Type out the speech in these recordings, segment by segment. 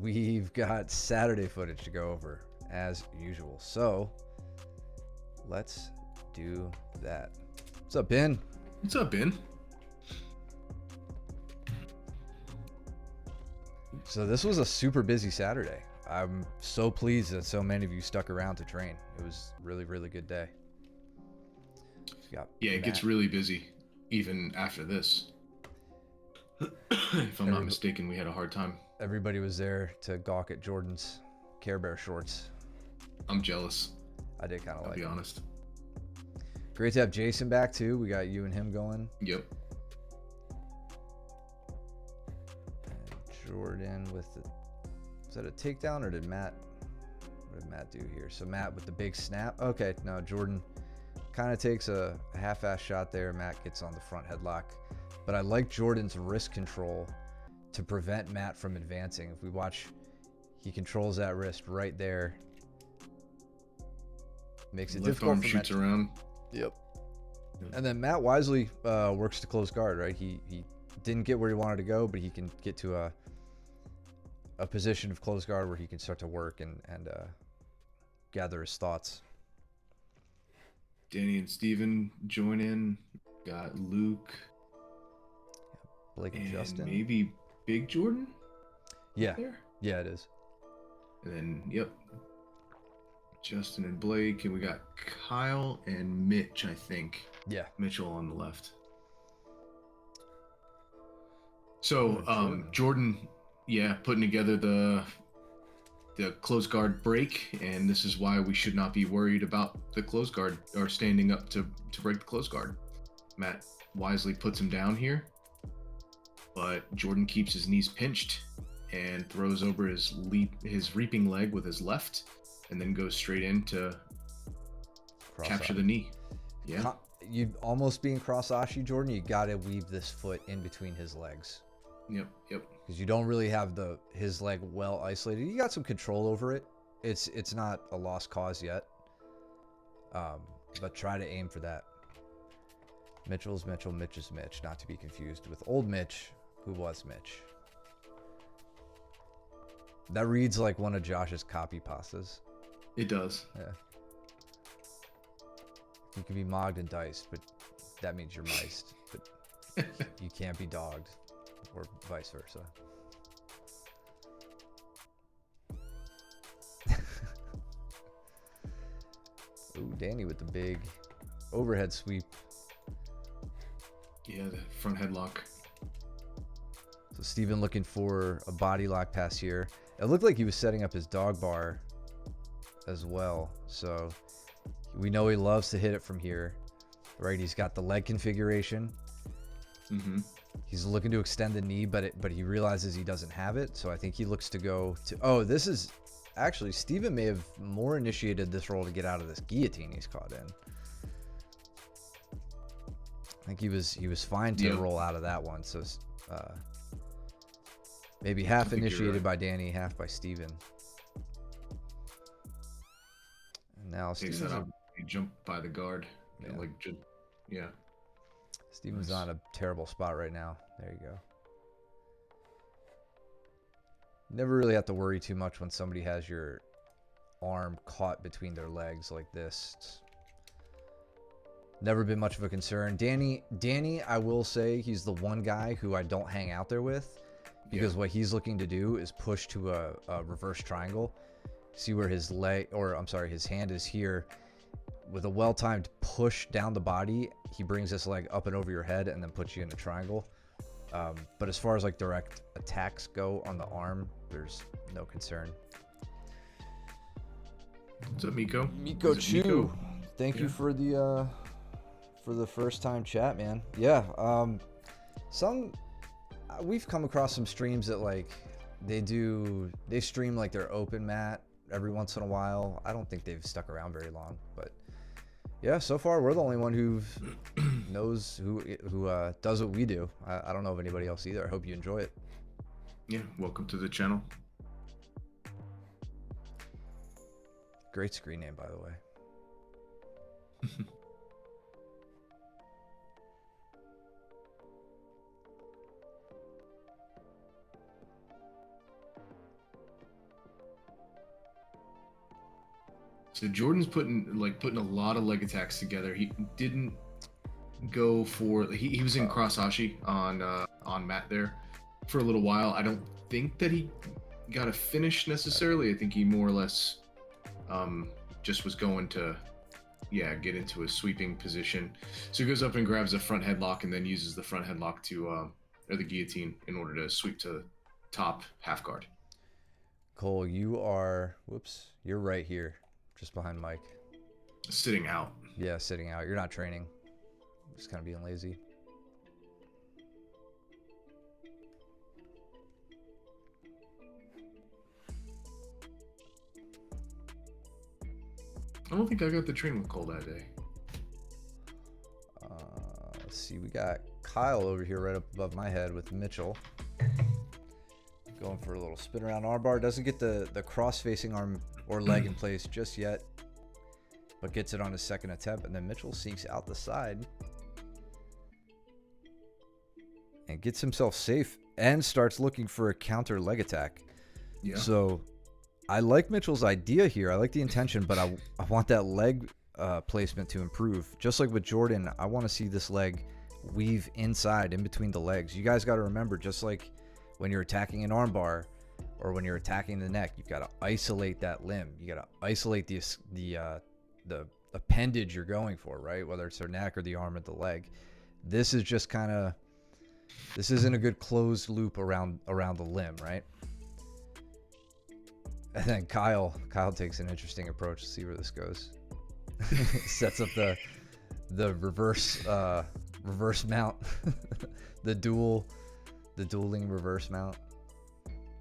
we've got Saturday footage to go over as usual. So let's do that. What's up, Ben? What's up, Ben? So this was a super busy Saturday. I'm so pleased that so many of you stuck around to train. It was really, really good day. Yeah, it gets really busy even after this. If I'm not mistaken, we had a hard time. Everybody was there to gawk at Jordan's Care Bear shorts. I'm jealous. I did kind of like I'll be them. honest. Great to have Jason back too. We got you and him going. Yep. And Jordan with the... Is that a takedown or did Matt... What did Matt do here? So Matt with the big snap. Okay, no, Jordan kind of takes a half-ass shot there. Matt gets on the front headlock. But I like Jordan's wrist control to prevent Matt from advancing. If we watch, he controls that wrist right there. Makes it Left difficult arm for shoots Matt. around. Yep. And then Matt wisely works to close guard, right? He didn't get where he wanted to go, but he can get to a position of close guard where he can start to work and gather his thoughts. Danny and Steven join in. Got Luke. Blake and Justin. Maybe Big Jordan? Yeah. There? Yeah, it is. And then, yep. Justin and Blake. And we got Kyle and Mitch, I think. Yeah. Mitchell on the left. So, Jordan, yeah, putting together the close guard break, and this is why we should not be worried about the close guard or standing up to break the close guard. Matt wisely puts him down here, but Jordan keeps his knees pinched and throws over his reaping leg with his left, and then goes straight in to capture the knee. Yeah. You almost being cross-ashi, Jordan, you got to weave this foot in between his legs. Yep. Because you don't really have his leg well isolated. You got some control over it. It's not a lost cause yet. But try to aim for that. Mitchell's Mitchell, Mitch is Mitch, not to be confused with old Mitch, who was Mitch. That reads like one of Josh's copy pastas. It does. Yeah. You can be mogged and diced, but that means you're miced. But you can't be dogged, or vice versa. Ooh, Danny with the big overhead sweep. Yeah, the front headlock. So Steven looking for a body lock pass here. It looked like he was setting up his dog bar as well. So we know he loves to hit it from here, right? He's got the leg configuration. Mm-hmm. He's looking to extend the knee, but he realizes he doesn't have it. So I think he looks to go to... Oh, this is... Actually, Steven may have more initiated this roll to get out of this guillotine he's caught in. I think he was fine to roll out of that one. So maybe half initiated by Danny, half by Steven. And now Steven's... He jumped by the guard. Yeah. Steven's on a terrible spot right now. There you go. Never really have to worry too much when somebody has your arm caught between their legs like this. It's never been much of a concern. Danny, I will say he's the one guy who I don't hang out there with because what he's looking to do is push to a reverse triangle. See where his his hand is here. With a well-timed push down the body, he brings this leg up and over your head and then puts you in a triangle. But as far as like direct attacks go on the arm, there's no concern. What's up, Miko? Miko Chu, thank you for the first time chat, man. Yeah, we've come across some streams that like they stream like their open mat every once in a while. I don't think they've stuck around very long, but yeah, so far we're the only one who knows who does what we do. I don't know of anybody else either. I hope you enjoy it. Yeah, welcome to the channel. Great screen name, by the way. So Jordan's putting a lot of leg attacks together. He didn't go for he was in cross Hashi on Matt there for a little while. I don't think that he got a finish necessarily. I think he more or less just was going to get into a sweeping position. So he goes up and grabs a front headlock and then uses the front headlock to or the guillotine in order to sweep to top half guard. Cole, you're right here, just behind Mike. Sitting out. Yeah, sitting out. You're not training. Just kind of being lazy. I don't think I got to train with Cole that day. Let's see. We got Kyle over here right up above my head with Mitchell. Going for a little spin around armbar. Doesn't get the cross-facing arm or leg in place just yet, but gets it on his second attempt. And then Mitchell sneaks out the side and gets himself safe and starts looking for a counter leg attack. Yeah. So I like Mitchell's idea here. I like the intention, but I want that leg placement to improve. Just like with Jordan, I want to see this leg weave inside in between the legs. You guys got to remember, just like when you're attacking an armbar or when you're attacking the neck, you've got to isolate that limb. You got to isolate the appendage you're going for, right? Whether it's their neck or the arm or the leg. This is just kind of, this isn't a good closed loop around the limb, right? And then Kyle takes an interesting approach to see where this goes. Sets up the reverse mount, the dueling reverse mount.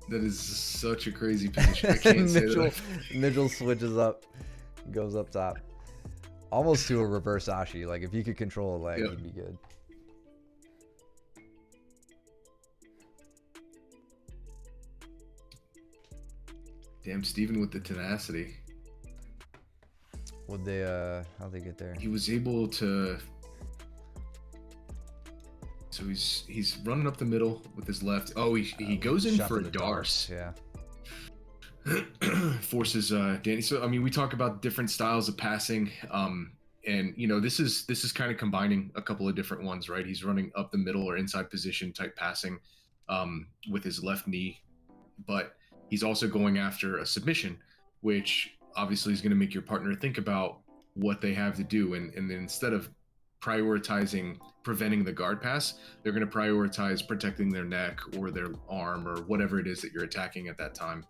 That is such a crazy position. I can't say that. Mitchell switches up, goes up top, almost to a reverse Ashi. Like if he could control a leg, Yep. he'd be good. Damn, Steven with the tenacity. Would they? How'd they get there? He was able to. So he's running up the middle with his left. Oh, he goes in Shot for to a the Darce. Yeah. Forces Danny. So I mean, we talk about different styles of passing. And you know, this is kind of combining a couple of different ones, right? He's running up the middle or inside position type passing with his left knee, but he's also going after a submission, which obviously is going to make your partner think about what they have to do. And then instead of prioritizing preventing the guard pass, they're going to prioritize protecting their neck or their arm or whatever it is that you're attacking at that time.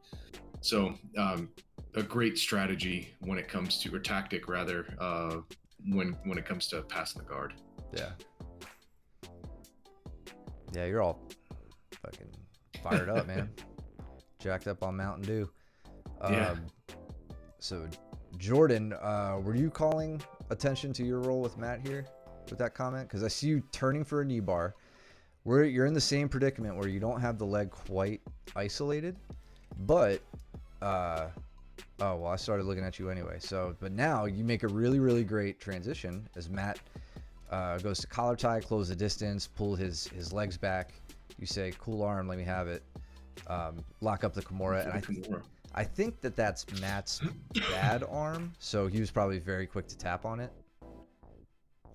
So a great strategy when it comes to, or tactic rather, when it comes to passing the guard. Yeah. Yeah, you're all fucking fired up, man. Jacked up on Mountain Dew. Yeah. So, Jordan, were you calling attention to your role with Matt here with that comment? Because I see you turning for a knee bar. You're in the same predicament where you don't have the leg quite isolated, but oh well, I started looking at you anyway. So, but now you make a really, really great transition as Matt goes to collar tie, close the distance, pull his legs back. You say, "Cool arm, let me have it." Lock up the Kimura, and I think that's Matt's bad arm, so he was probably very quick to tap on it.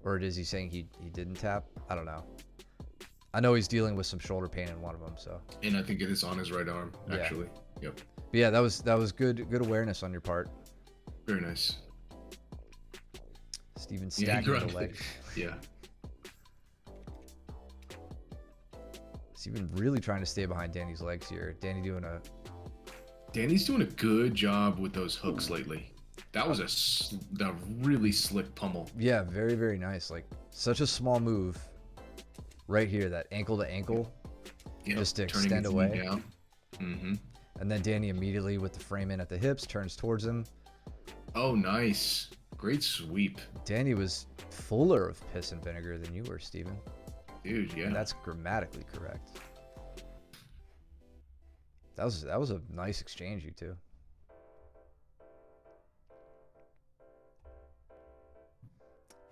Or is he saying he didn't tap? I don't know. I know he's dealing with some shoulder pain in one of them, so. And I think it is on his right arm, actually. Yeah. Yep. But yeah, that was good awareness on your part. Very nice. Steven stacking the legs. Yeah. Steven really trying to stay behind Danny's legs here. Danny's doing a good job with those hooks lately. That was a really slick pummel. Yeah, very, very nice. Like such a small move right here, that ankle to ankle, just to extend away. Mm-hmm. And then Danny immediately with the frame in at the hips turns towards him. Oh, nice. Great sweep. Danny was fuller of piss and vinegar than you were, Steven. Dude, yeah. And that's grammatically correct. That was a nice exchange, you two.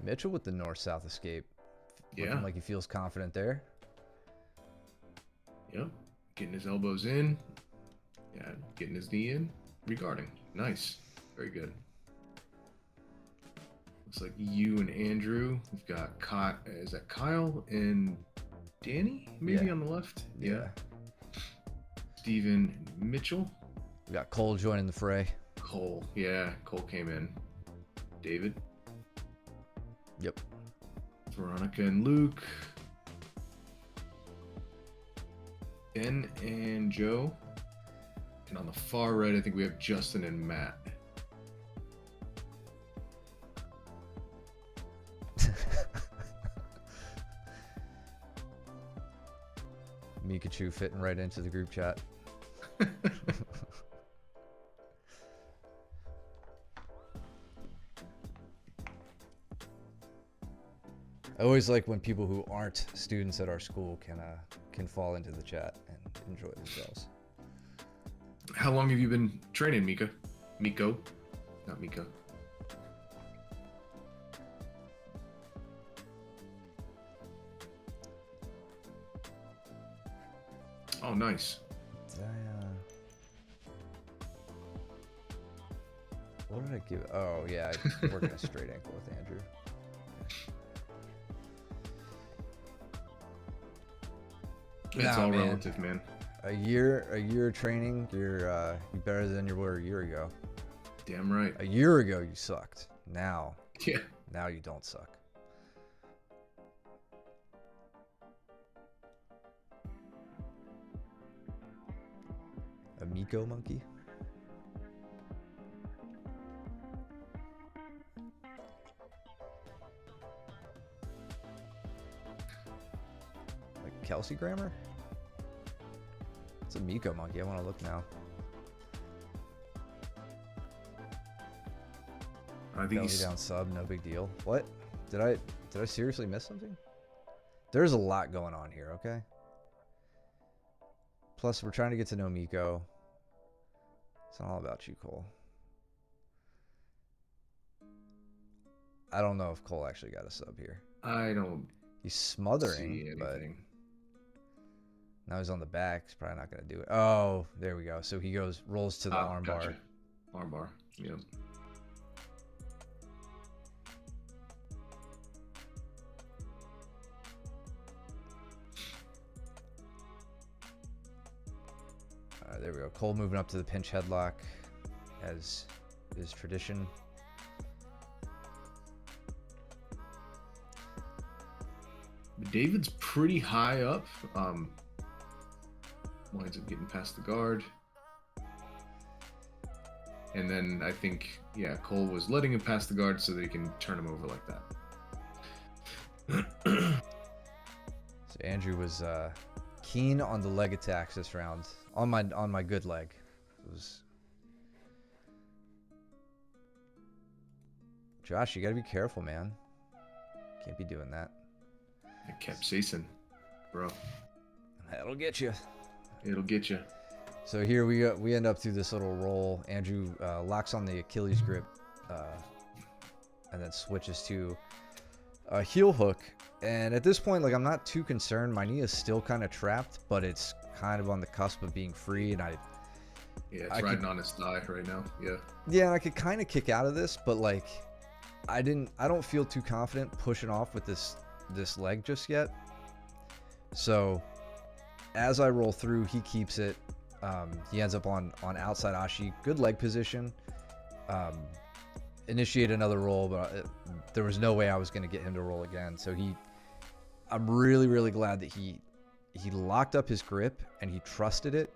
Mitchell with the north-south escape. Yeah. Looking like he feels confident there. Yep. Getting his elbows in. Yeah. Getting his knee in. Regarding. Nice. Very good. Looks like you and Andrew. We've got Kyle. Is that Kyle and Danny? Maybe Yeah. on the left. Yeah. Steven and Mitchell. We got Cole joining the fray. Cole. Yeah, Cole came in. David. Yep. Veronica and Luke. Ben and Joe. And on the far right, I think we have Justin and Matt. Mikachu fitting right into the group chat. I always like when people who aren't students at our school can fall into the chat and enjoy themselves. How long have you been training, Mika? Miko? Not Mika. Oh, nice. Did I, what did I give? Oh, yeah, I working a straight ankle with Andrew. It's all relative, man. A year of training, you're better than you were a year ago. Damn right. A year ago, you sucked. Now Yeah. you don't suck. A Miko monkey? Like Kelsey Grammer? It's a Miko monkey. I want to look now. I think Kelsey he's down sub, no big deal. What? Did I seriously miss something? There's a lot going on here, okay? Plus, we're trying to get to know Miko. It's not all about you, Cole. I don't know if Cole actually got a sub here. I don't He's see smothering, but anything. now he's on the back. He's probably not going to do it. Oh, there we go. So he rolls to the armbar. Gotcha. Armbar. Yep. There we go. Cole moving up to the pinch headlock, as is tradition. David's pretty high up. Winds up getting past the guard. And then I think, yeah, Cole was letting him pass the guard so that he can turn him over like that. So Andrew was keen on the leg attacks this round. On my good leg. It was... Josh, you gotta be careful, man. Can't be doing that. It kept Capsaicin, bro. That'll get you. It'll get you. So here we end up through this little roll. Andrew locks on the Achilles grip, and then switches to a heel hook. And at this point, like, I'm not too concerned. My knee is still kind of trapped, but it's kind of on the cusp of being free. And Yeah, it's riding on his thigh right now. Yeah. Yeah, and I could kind of kick out of this, but like, I don't feel too confident pushing off with this leg just yet. So as I roll through, he keeps it. He ends up on outside Ashi. Good leg position. Initiate another roll, but there was no way I was going to get him to roll again. So I'm really, really glad that he locked up his grip and he trusted it.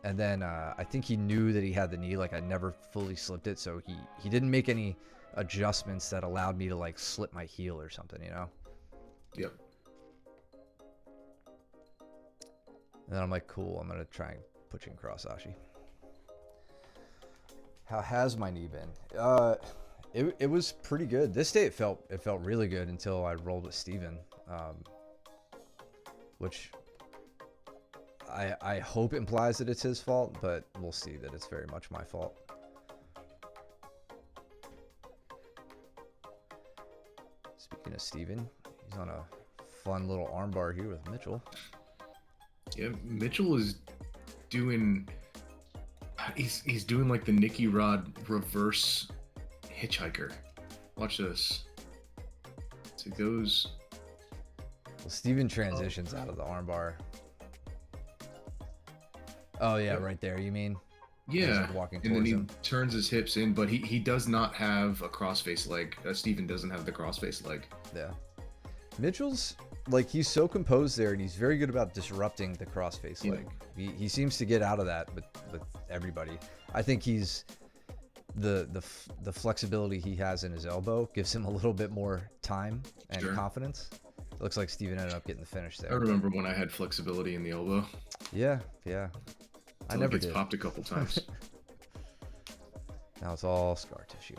And then I think he knew that he had the knee. Like, I never fully slipped it, so he didn't make any adjustments that allowed me to like slip my heel or something, you know? Yep. And then I'm like, cool, I'm gonna try and put you in cross, Ashi. How has my knee been? It was pretty good. This day it felt really good until I rolled with Steven, which I hope implies that it's his fault, but we'll see that it's very much my fault. Speaking of Steven, he's on a fun little armbar here with Mitchell. Yeah, Mitchell is doing. He's doing like the Nicky Rod reverse hitchhiker. Watch this. It goes. Well, Steven transitions out of the armbar. Oh yeah, right there. You mean? He's Yeah, like walking and then towards he him. turns his hips in, but he does not have a crossface leg. Steven doesn't have the crossface leg. Yeah. Mitchell's like he's so composed there, and he's very good about disrupting the crossface Yeah. leg. He seems to get out of that with everybody. I think he's the flexibility he has in his elbow gives him a little bit more time and Sure. confidence. It looks like Steven ended up getting the finish I there. remember when I had flexibility in the elbow. Yeah, yeah. I Till it never gets did. popped a couple times. Now it's all scar tissue.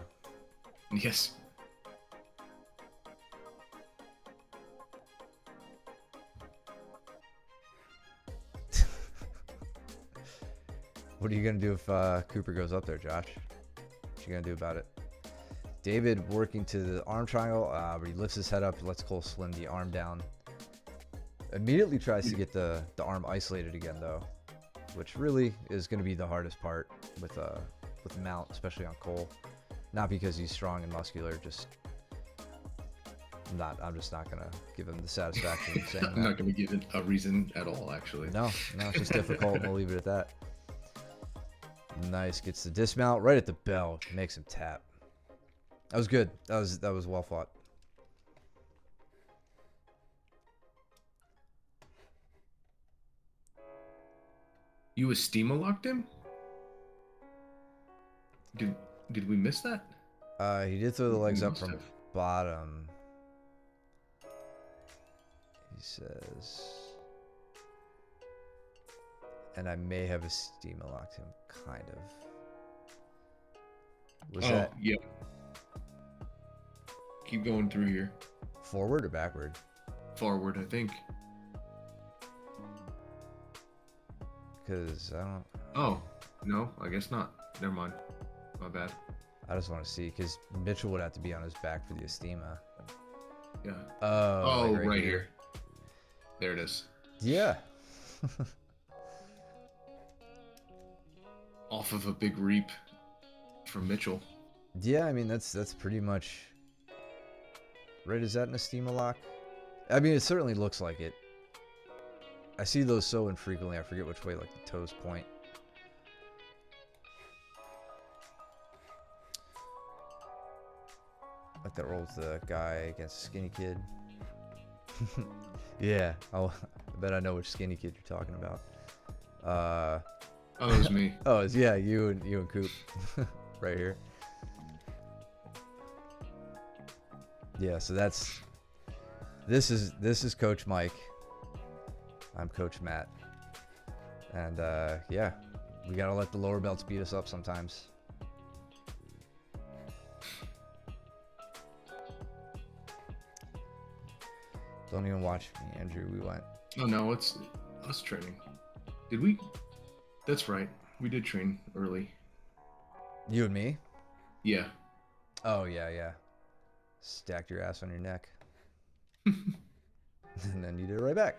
Yes. What are you gonna do if Cooper goes up there, Josh? What you gonna do about it? David working to the arm triangle, where he lifts his head up, lets Cole slim the arm down. Immediately tries to get the arm isolated again, though, which really is going to be the hardest part with Mount, especially on Cole. Not because he's strong and muscular, just not. I'm just not going to give him the satisfaction of saying I'm that. not going to give it a reason at all, actually. No, it's just difficult, and we'll leave it at that. Nice, gets the dismount right at the bell, makes him tap. That was good. That was well fought. You Estima locked him? Did we miss that? He did throw the legs We up must from have. bottom. He says, and I may have Estima locked him, kind of. Was that Yeah. Keep going through here. forward or backward? Forward, I think. Because I don't. Oh, no, I guess not. Never mind. My bad. I just want to see because Mitchell would have to be on his back for the Estima. Yeah. Oh, Oh, like right here. There it is. Yeah. Off of a big reap from Mitchell. Yeah, I mean that's pretty much. Right? Is that an Estima lock? I mean, it certainly looks like it. I see those so infrequently. I forget which way like the toes point. Like that roll with the guy against Skinny Kid. Yeah, I bet I know which Skinny Kid you're talking about. Oh, that was me. Oh, it's, yeah, you and Coop, right here. Yeah, so this is Coach Mike. I'm Coach Matt, and yeah, we gotta let the lower belts beat us up sometimes. Don't even watch me, Andrew. We went. Oh no, it's us training. Did we? That's right. We did train early. You and me? Yeah. Oh yeah. Stacked your ass on your neck, and then you did it right back.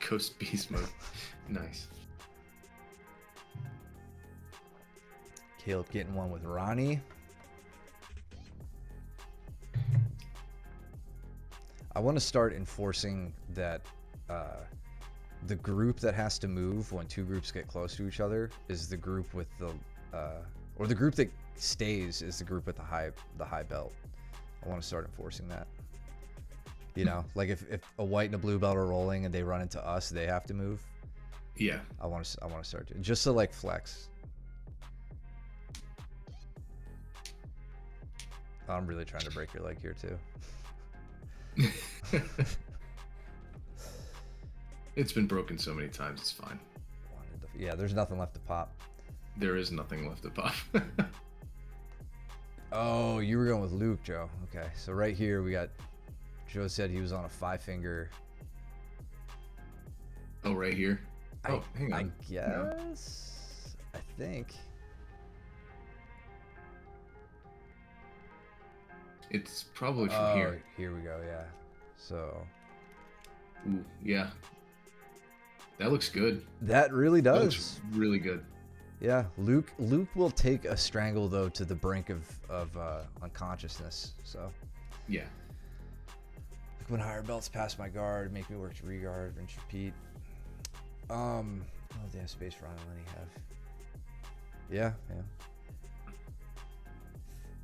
Ghost beast mode. Nice. Caleb getting one with Ronnie. I want to start enforcing that the group that has to move when two groups get close to each other is the group with the or the group that stays is the group with the high belt. I want to start enforcing that. You know, like if a white and a blue belt are rolling and they run into us, they have to move. Yeah. I want to start doing just to like flex. I'm really trying to break your leg here too. It's been broken so many times, it's fine. Yeah, there's nothing left to pop. There is nothing left to pop. Oh, you were going with Luke, Joe. Okay, so right here we got. Joe said he was on a 5-finger. Oh, right here? Oh, hang on. I guess. I think. It's probably from Oh, here. here we go. Yeah. So. Ooh, yeah. That looks good. That really That does. looks really good. Yeah, Luke will take a strangle though to the brink of unconsciousness. So Yeah. like when higher belts pass my guard, make me work to re-guard, rinse, repeat. Oh damn, space Ron and Lenny have. Yeah.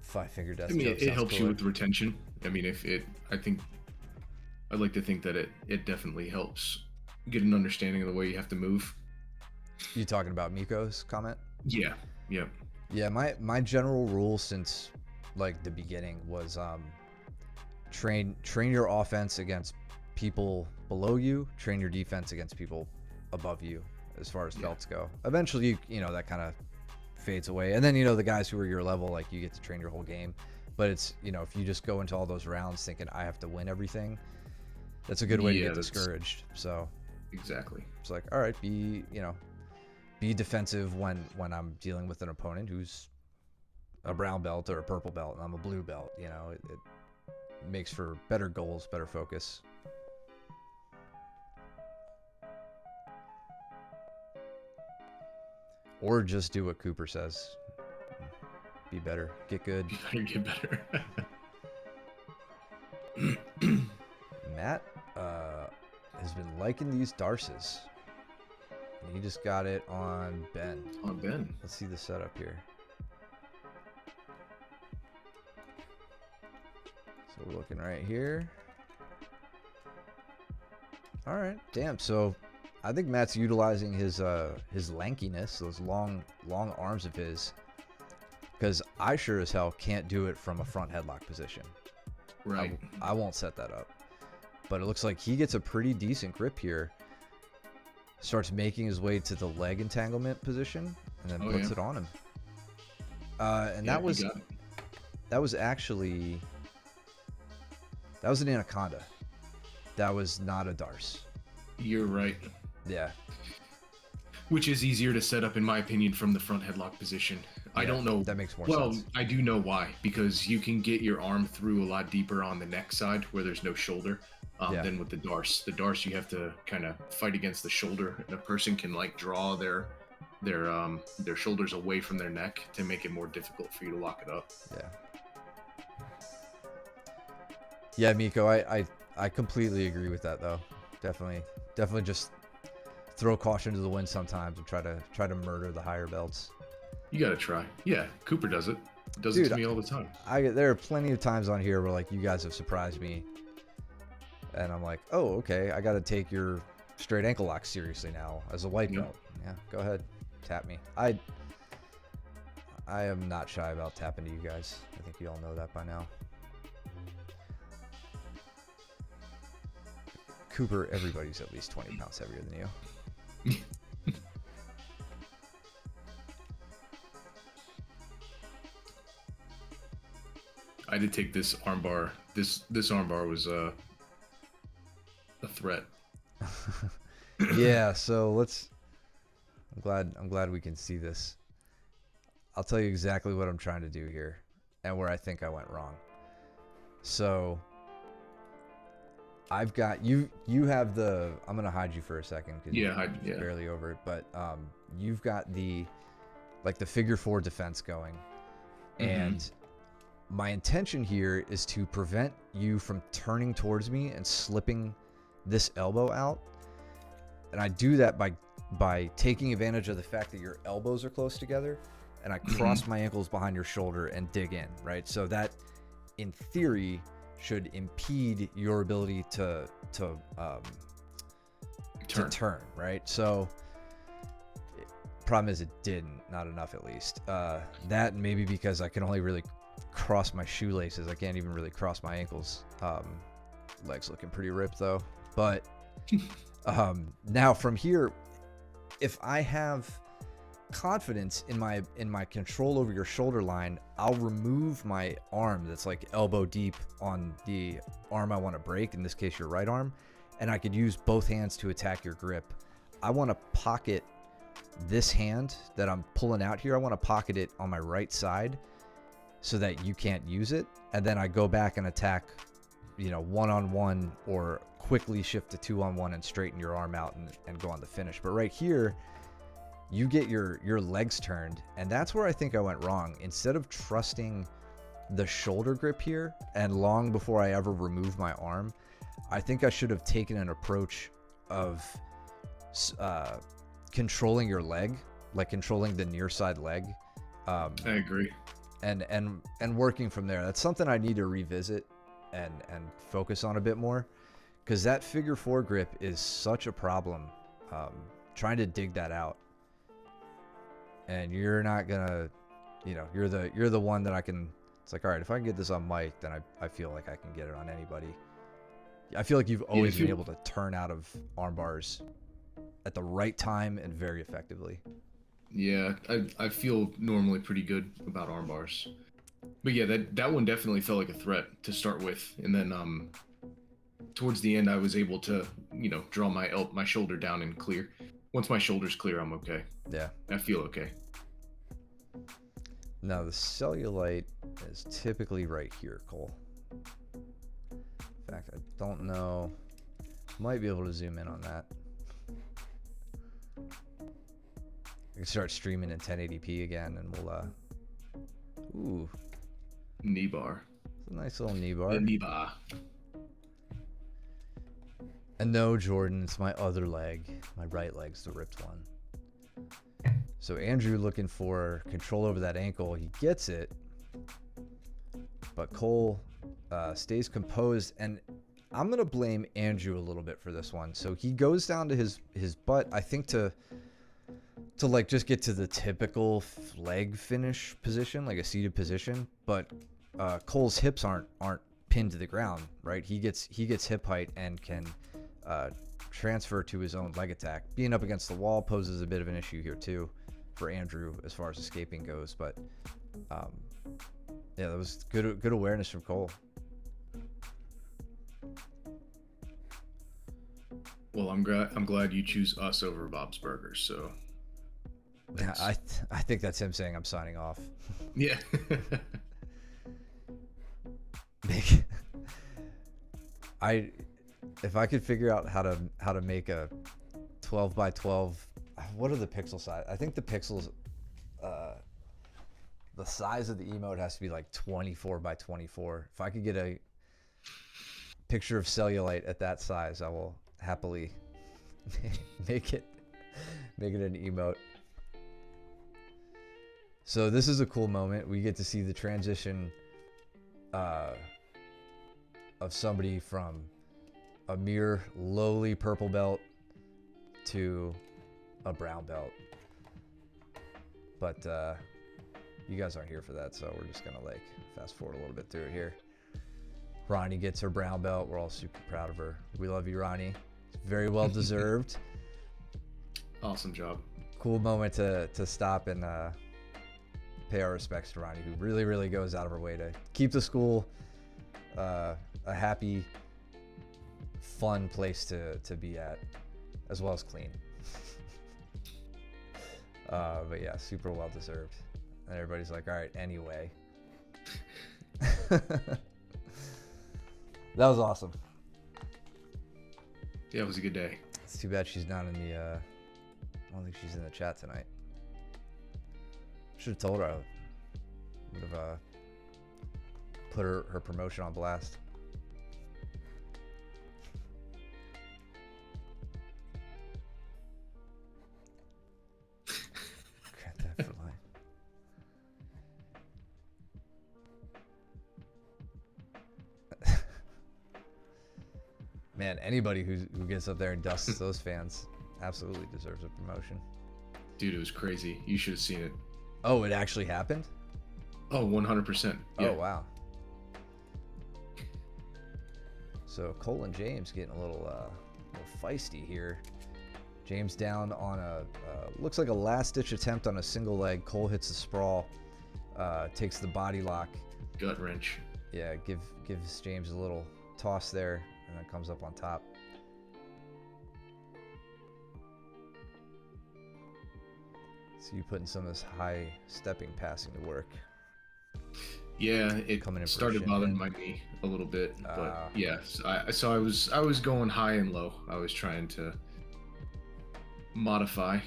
Five finger death. I mean, joke it sounds helps you cooler. with retention. I mean, I'd like to think that it definitely helps get an understanding of the way you have to move. You talking about Miko's comment? Yeah. Yeah. Yeah, my general rule since like the beginning was train your offense against people below you, train your defense against people above you as far as belts go. Eventually, you know, that kind of fades away. And then, you know, the guys who are your level, like you get to train your whole game. But it's, you know, if you just go into all those rounds thinking I have to win everything, that's a good way to get discouraged. So exactly. it's like, all right, be defensive when I'm dealing with an opponent who's a brown belt or a purple belt and I'm a blue belt. You know, it makes for better goals, better focus. Or just do what Cooper says. Be better. Get good. Get better. Matt has been liking these Darces. And he just got it on Ben. On Ben. Let's see the setup here. So we're looking right here. All right. Damn. So I think Matt's utilizing his lankiness, those long arms of his, because I sure as hell can't do it from a front headlock position. Right. I won't set that up. But it looks like he gets a pretty decent grip here. Starts making his way to the leg entanglement position and then puts it on him. And that was actually an Anaconda. That was not a Darce. You're right. Yeah. Which is easier to set up, in my opinion, from the front headlock position. I don't know. That makes more sense. Well, I do know why. Because you can get your arm through a lot deeper on the neck side where there's no shoulder than with the Darce. The Darce, you have to kind of fight against the shoulder. And a person can like draw their shoulders away from their neck to make it more difficult for you to lock it up. Yeah. Yeah, Miko, I completely agree with that though. Definitely just throw caution to the wind sometimes and try to murder the higher belts. You gotta try. Yeah, Cooper does it. Does Dude, it to me all the time. There are plenty of times on here where like you guys have surprised me, and I'm like, oh, okay, I got to take your straight ankle lock seriously now as a white belt. Yeah, go ahead, tap me. I am not shy about tapping to you guys. I think you all know that by now. Cooper, everybody's at least 20 pounds heavier than you. I did take this armbar. This armbar was a threat. Yeah, so I'm glad we can see this. I'll tell you exactly what I'm trying to do here and where I think I went wrong. So I've got you have the, I'm going to hide you for a second because you're barely over it, but you've got the figure four defense going. And my intention here is to prevent you from turning towards me and slipping this elbow out. And I do that by taking advantage of the fact that your elbows are close together, and I cross my ankles behind your shoulder and dig in, right? So that, in theory, should impede your ability to turn, right? So problem is it didn't, not enough at least. That and maybe because I can only really cross my shoelaces. I can't even really cross my ankles. Legs looking pretty ripped though. But now from here, if I have confidence in my control over your shoulder line, I'll remove my arm that's like elbow deep on the arm I want to break, in this case your right arm, and I could use both hands to attack your grip. I want to pocket this hand that I'm pulling out here. I want to pocket it on my right side so that you can't use it, and then I go back and attack you know, 1-on-1 or quickly shift to 2-on-1 and straighten your arm out and go on the finish. But right here, you get your legs turned, and that's where I think I went wrong. Instead of trusting the shoulder grip here, and long before I ever remove my arm, I think I should have taken an approach of controlling your leg, like controlling the near side leg. I agree. And working from there. That's something I need to revisit and focus on a bit more, because that figure 4 grip is such a problem, trying to dig that out. And you're not gonna, you know, you're the one that I can. It's like, all right, if I can get this on Mike, then I feel like I can get it on anybody. I feel like you've always been able to turn out of arm bars at the right time and very effectively. Yeah, I feel normally pretty good about arm bars. But yeah, that one definitely felt like a threat to start with, and then towards the end I was able to, you know, draw my shoulder down and clear. Once my shoulder's clear, I'm okay. Yeah. I feel okay. Now the cellulite is typically right here, Cole. In fact, I don't know. Might be able to zoom in on that. I can start streaming in 1080p again, and we'll ooh, knee bar. It's a nice little knee bar. The knee bar. And no, Jordan, it's my other leg. My right leg's the ripped one. So Andrew looking for control over that ankle. He gets it, but Cole stays composed, and I'm going to blame Andrew a little bit for this one. So he goes down to his butt, I think, to like just get to the typical leg finish position, like a seated position, but Cole's hips aren't pinned to the ground, right? He gets hip height and can transfer to his own leg attack. Being up against the wall poses a bit of an issue here too for Andrew as far as escaping goes, but yeah, that was good awareness from Cole. Well, I'm glad you choose us over Bob's Burgers. So yeah, I think that's him saying I'm signing off. Yeah. If I could figure out how to make a 12 by 12, what are the pixel size? I think the pixels, the size of the emote has to be like 24 by 24. If I could get a picture of cellulite at that size, I will happily make it an emote. So this is a cool moment. We get to see the transition of somebody from a mere lowly purple belt to a brown belt. But you guys aren't here for that, so we're just gonna like fast forward a little bit through it here. Ronnie gets her brown belt. We're all super proud of her. We love you, Ronnie. Very well deserved. Awesome job. Cool moment to stop and pay our respects to Ronnie, who really, really goes out of her way to keep the school a happy, fun place to be at, as well as clean. But yeah, super well deserved. And everybody's like, all right, anyway. That was awesome. Yeah, it was a good day. It's too bad she's not in the I don't think she's in the chat tonight. Should have told her. I would have put her promotion on blast. Grand Theft for life. Man, anybody who gets up there and dusts those fans absolutely deserves a promotion. Dude, it was crazy. You should have seen it. Oh, it actually happened? Oh, 100%. Yeah. Oh, wow. So Cole and James getting a little feisty here. James down on a looks like a last-ditch attempt on a single leg. Cole hits the sprawl, takes the body lock. Gut wrench. Yeah, gives James a little toss there, and then comes up on top. So you putting some of this high stepping passing to work. Yeah, it Coming in for a started shin bothering pin. my knee a little bit, but Uh, yes, I was going high and low. I was trying to modify.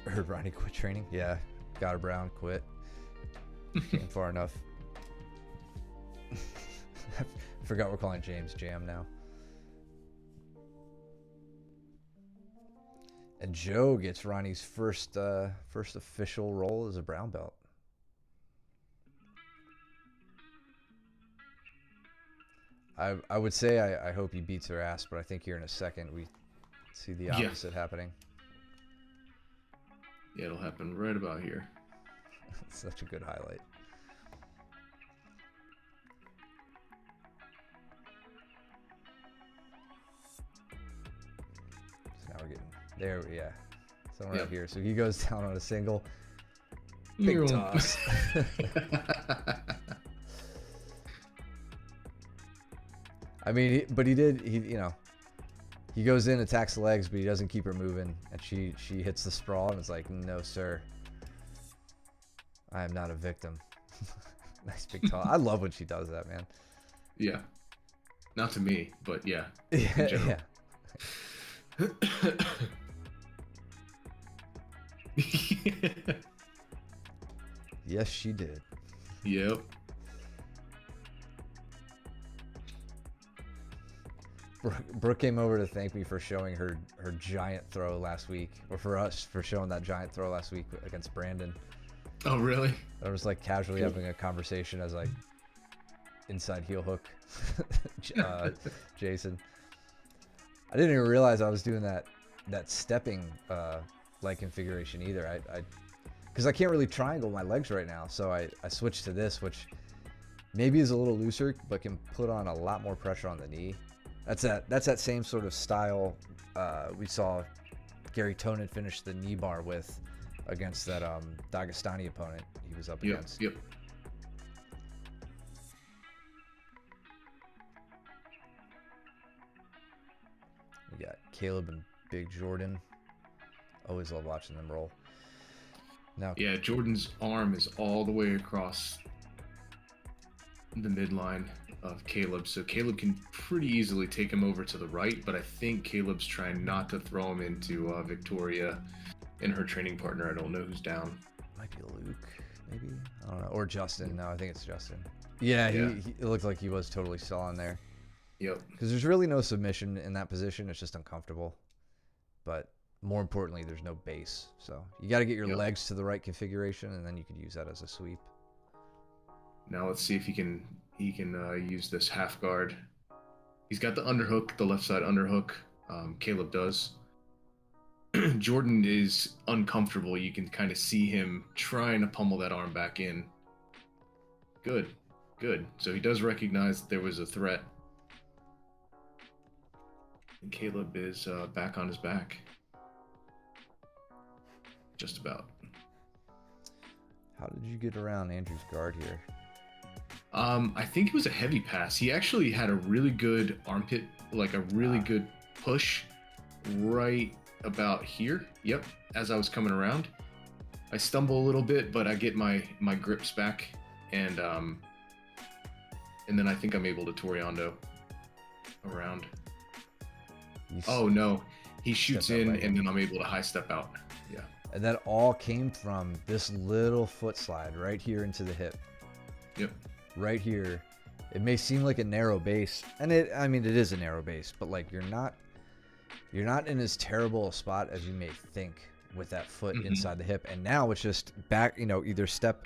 Heard Ronnie quit training. Yeah, got a Brown quit. Came far enough. Forgot we're calling James Jam now. And Joe gets Ronnie's first official role as a brown belt. I would say I hope he beats her ass, but I think here in a second we see the Yeah. opposite happening. Yeah, it'll happen right about here. Such a good highlight. So now we're getting there. Yeah, somewhere Yep. right here. So he goes down on a single. You're Big on- toss. I mean, but he he goes in, attacks the legs, but he doesn't keep her moving, and she hits the sprawl, and it's like, no, sir, I am not a victim. Nice big toss. I love when she does that, man. Yeah. Not to me, but yeah. Yeah, general. yeah. Yes, she did. Yep. Brooke came over to thank me for showing her giant throw last week, or for us for showing that giant throw last week against Brandon. Oh, really? I was like casually having a conversation as like inside heel hook Jason. I didn't even realize I was doing that stepping leg configuration either. I because I can't really triangle my legs right now, so I switched to this, which maybe is a little looser but can put on a lot more pressure on the knee. That's that same sort of style we saw Gary Tonin finish the knee bar with against that Dagestani opponent he was up against. Yep. We got Caleb and Big Jordan. Always love watching them roll. Now, Yeah, Jordan's arm is all the way across the midline of Caleb, so Caleb can pretty easily take him over to the right, but I think Caleb's trying not to throw him into Victoria and her training partner. I don't know who's down. might be Luke, maybe? I don't know. Or Justin. No, I think it's Justin. Yeah, Yeah. it looked like he was totally still on there. Yep. Because there's really no submission in that position. It's just uncomfortable. But more importantly, there's no base. So you got to get your Yep. legs to the right configuration, and then you could use that as a sweep. Now let's see if he can use this half guard. He's got the underhook, the left side underhook. Caleb does. Jordan is uncomfortable. You can kind of see him trying to pummel that arm back in. Good. So he does recognize that there was a threat. And Caleb is back on his back. Just about. How did you get around Andrew's guard here? I think it was a heavy pass. He actually had a really good armpit, like a really good push right about here. Yep, as I was coming around. I stumble a little bit, but I get my grips back, and then I think I'm able to Toriando around. Oh no, he shoots Step that in, leg. and then I'm able to high step out. Yeah. And that all came from this little foot slide right here into the hip. Yep. Right here. It may seem like a narrow base, and it is a narrow base, but like you're not in as terrible a spot as you may think with that foot Mhm. inside the hip. And now it's just back, either step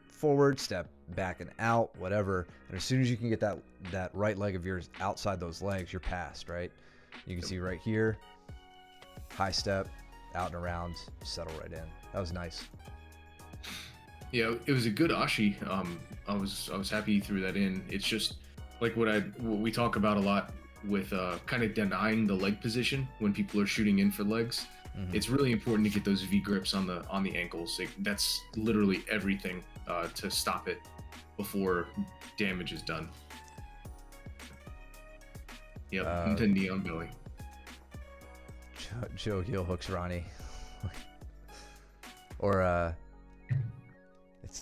forward, step back and out, whatever. And as soon as you can get that right leg of yours outside those legs, you're past, right? You can see right here, high step, out and around, settle right in. That was nice. Yeah, it was a good ashi. I was happy he threw that in. It's just like what we talk about a lot with kind of denying the leg position when people are shooting in for legs. Mhm. It's really important to get those V grips on the ankles. That's literally everything to stop it before damage is done. Yep, the knee on belly. Joe heel hooks Ronnie. Or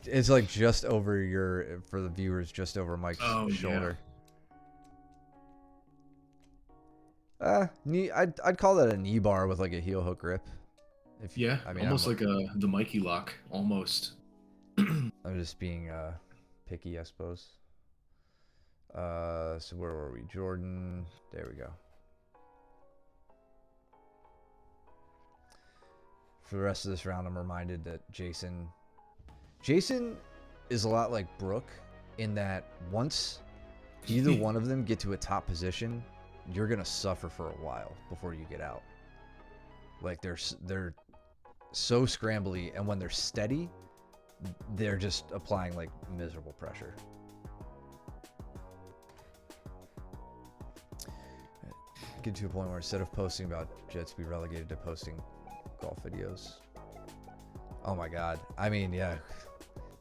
it's like just over your, for the viewers, just over Mike's shoulder. Knee. I'd call that a knee bar with like a heel hook grip. Yeah, I mean, almost like the Mikey lock, almost. I'm just being picky, I suppose. So where were we? Jordan. There we go. For the rest of this round, I'm reminded that Jason is a lot like Brooke in that once either one of them get to a top position, you're gonna suffer for a while before you get out. Like they're so scrambly, and when they're steady, they're just applying like miserable pressure. Get to a point where instead of posting about jets, be relegated to posting golf videos. Oh my god. I mean, yeah.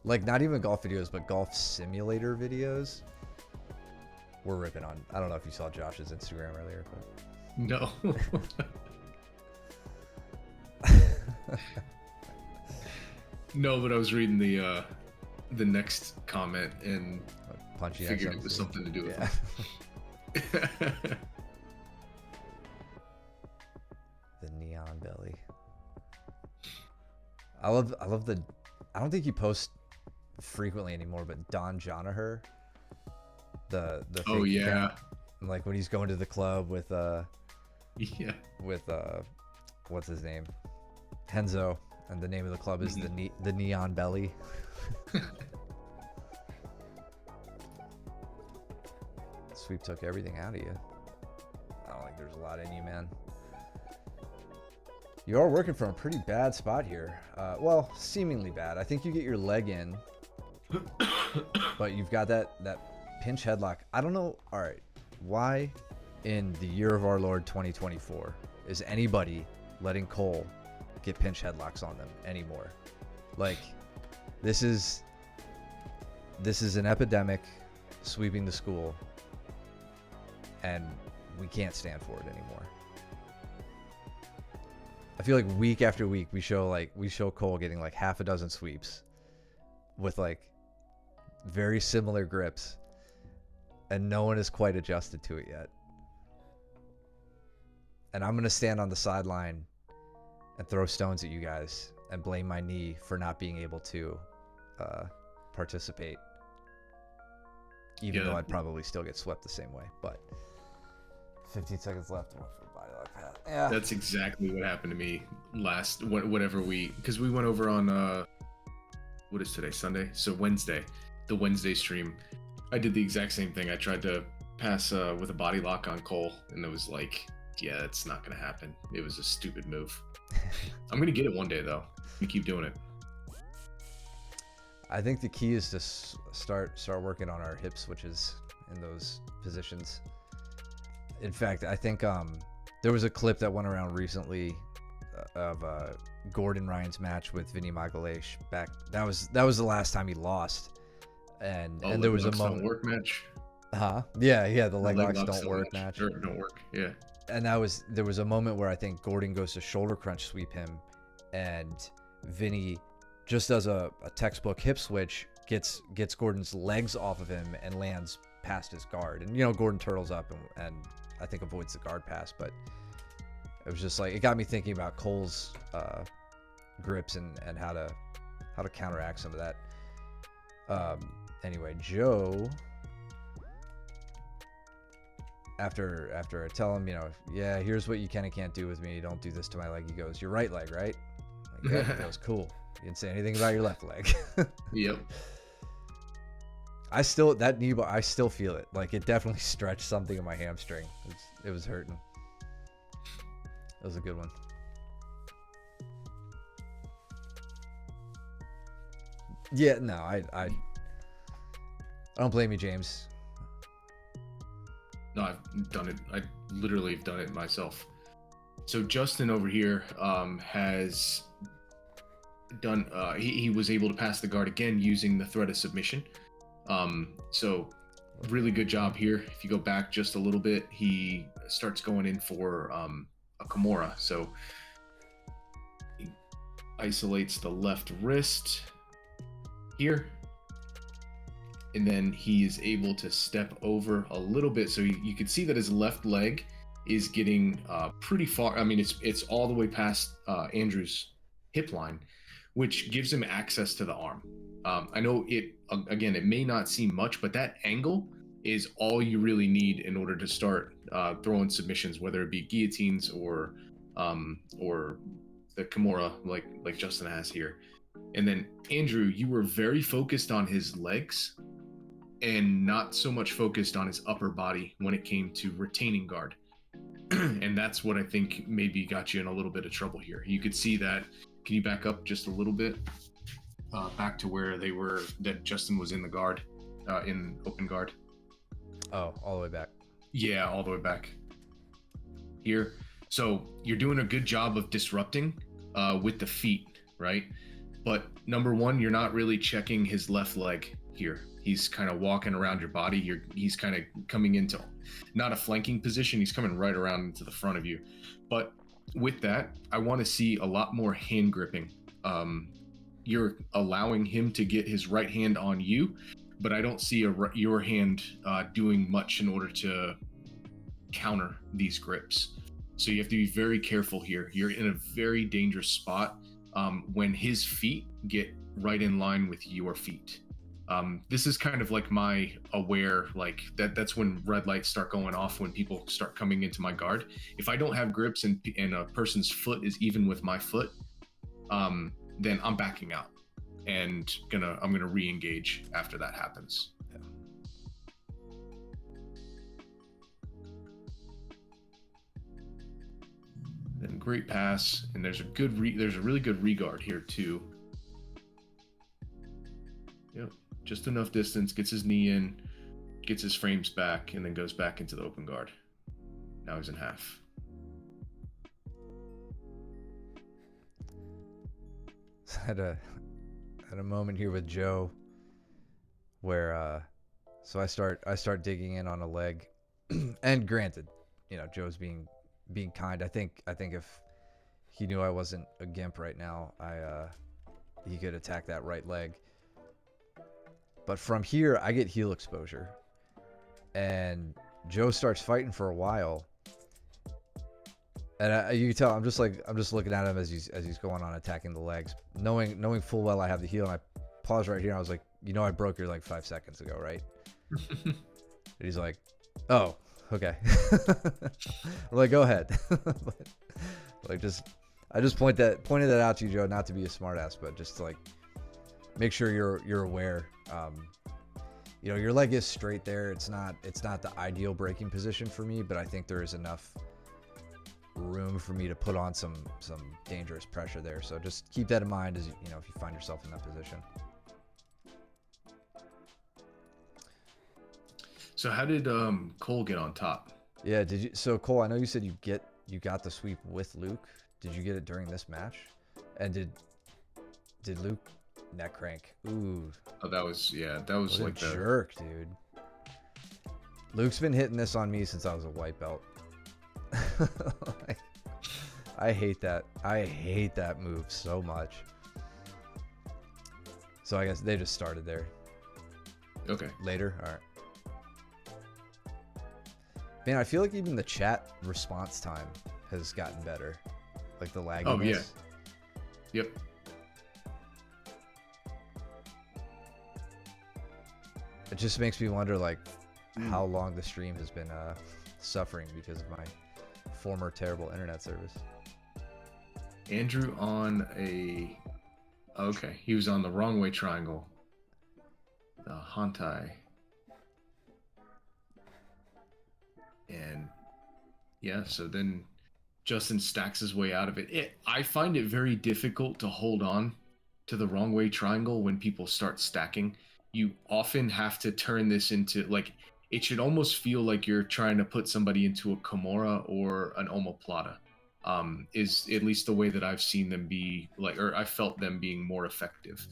Like not even golf videos, but golf simulator videos. We're ripping on. I don't know if you saw Josh's Instagram earlier, but no. No, but I was reading the next comment and Punchy figured it was something to do with it. The neon belly. I love the. I don't think he posts frequently anymore, but Don Jonaher. The oh yeah. Like when he's going to the club with yeah. With what's his name? Henzo, and the name of the club is the Neon Belly. Sweep took everything out of you. I don't think there's a lot in you, man. You are working from a pretty bad spot here. Well, seemingly bad. I think you get your leg in, but you've got that pinch headlock. I don't know. All right, why in the year of our Lord 2024 is anybody letting Cole get pinch headlocks on them anymore? Like, this is an epidemic sweeping the school, and we can't stand for it anymore. I feel like week after week we show Cole getting like half a dozen sweeps with like very similar grips, and no one is quite adjusted to it yet. And I'm gonna stand on the sideline and throw stones at you guys and blame my knee for not being able to participate, even though I'd probably still get swept the same way. But 15 seconds left. Yeah, that's exactly what happened to me whatever because we went over on what is today, Sunday? So Wednesday, the Wednesday stream, I did the exact same thing. I tried to pass with a body lock on Cole, and it was like, yeah, that's not gonna happen. It was a stupid move. I'm gonna get it one day though. I'm gonna keep doing it. I think the key is to start working on our hip switches in those positions. In fact, I think there was a clip that went around recently of Gordon Ryan's match with Vinny Magalhaes back. That was the last time he lost, and there was a moment. Don't work match. Yeah. The leg locks don't work match. Sure, don't work. Yeah. And there was a moment where I think Gordon goes to shoulder crunch sweep him, and Vinny just does a textbook hip switch, gets Gordon's legs off of him and lands past his guard, and Gordon turtles up and I think avoids the guard pass. But it was just like, it got me thinking about Cole's grips and how to counteract some of that. Anyway, Joe, after I tell him, yeah, here's what you can and can't do with me. Don't do this to my leg. He goes, your right leg, right? Like, yeah. That was cool. You didn't say anything about your left leg. Yep. I still feel it. Like, it definitely stretched something in my hamstring. It was hurting. It was a good one. Yeah, no, I don't blame you, James. No, I've done it. I literally have done it myself. So Justin over here has done. He was able to pass the guard again using the threat of submission. So really good job here. If you go back just a little bit, he starts going in for a Kimura. So isolates the left wrist here. And then he is able to step over a little bit. So you can see that his left leg is getting pretty far. I mean, it's all the way past Andrew's hip line, which gives him access to the arm. I know it may not seem much, but that angle is all you really need in order to start throwing submissions, whether it be guillotines or the Kimura like Justin has here. And then Andrew, you were very focused on his legs and not so much focused on his upper body when it came to retaining guard. And that's what I think maybe got you in a little bit of trouble here. You could see that. Can you back up just a little bit? Back to where that Justin was in the guard, in open guard. Oh, all the way back. Yeah, all the way back. Here. So you're doing a good job of disrupting with the feet, right? But number one, you're not really checking his left leg here. He's kind of walking around your body. He's kind of coming into not a flanking position. He's coming right around into the front of you. But with that, I want to see a lot more hand gripping. You're allowing him to get his right hand on you, but I don't see your hand doing much in order to counter these grips. So you have to be very careful here. You're in a very dangerous spot when his feet get right in line with your feet. This is kind of like my aware, like that's when red lights start going off when people start coming into my guard. If I don't have grips and a person's foot is even with my foot, then I'm backing out and I'm gonna re-engage after that happens. Yeah. Then great pass, and there's a really good regard here too. Yep. Just enough distance, gets his knee in, gets his frames back, and then goes back into the open guard. Now he's in half. Had a moment here with Joe where so I start digging in on a leg, and granted, Joe's being kind. I think if he knew I wasn't a gimp right now, he could attack that right leg. But from here, I get heel exposure, and Joe starts fighting for a while, and you can tell I'm just looking at him as he's going on attacking the legs, knowing full well I have the heel, and I pause right here. And I was like, I broke your leg 5 seconds ago, right? And he's like, oh, okay. I'm like, go ahead. But, I just pointed that out to you, Joe, not to be a smartass, but just to make sure you're aware. Your leg is straight there. It's not the ideal braking position for me, but I think there is enough room for me to put on some dangerous pressure there. So just keep that in mind as if you find yourself in that position. So how did Cole get on top? Yeah, did you? So Cole, I know you said you got the sweep with Luke. Did you get it during this match? And did Luke neck crank? Ooh. Oh, that was like a jerk, dude. Luke's been hitting this on me since I was a white belt. I hate that. I hate that move so much. So I guess they just started there. Okay. Later? All right. Man, I feel like even the chat response time has gotten better. Like the lagginess. Oh, yeah. Yep. It just makes me wonder, how long the stream has been suffering because of my former terrible internet service. Andrew he was on the wrong way triangle. The Hantai. And yeah, so then Justin stacks his way out of it. I find it very difficult to hold on to the wrong way triangle when people start stacking. You often have to turn this into it should almost feel like you're trying to put somebody into a Kimura or an omoplata. Is at least the way that I've seen them be or I felt them being more effective.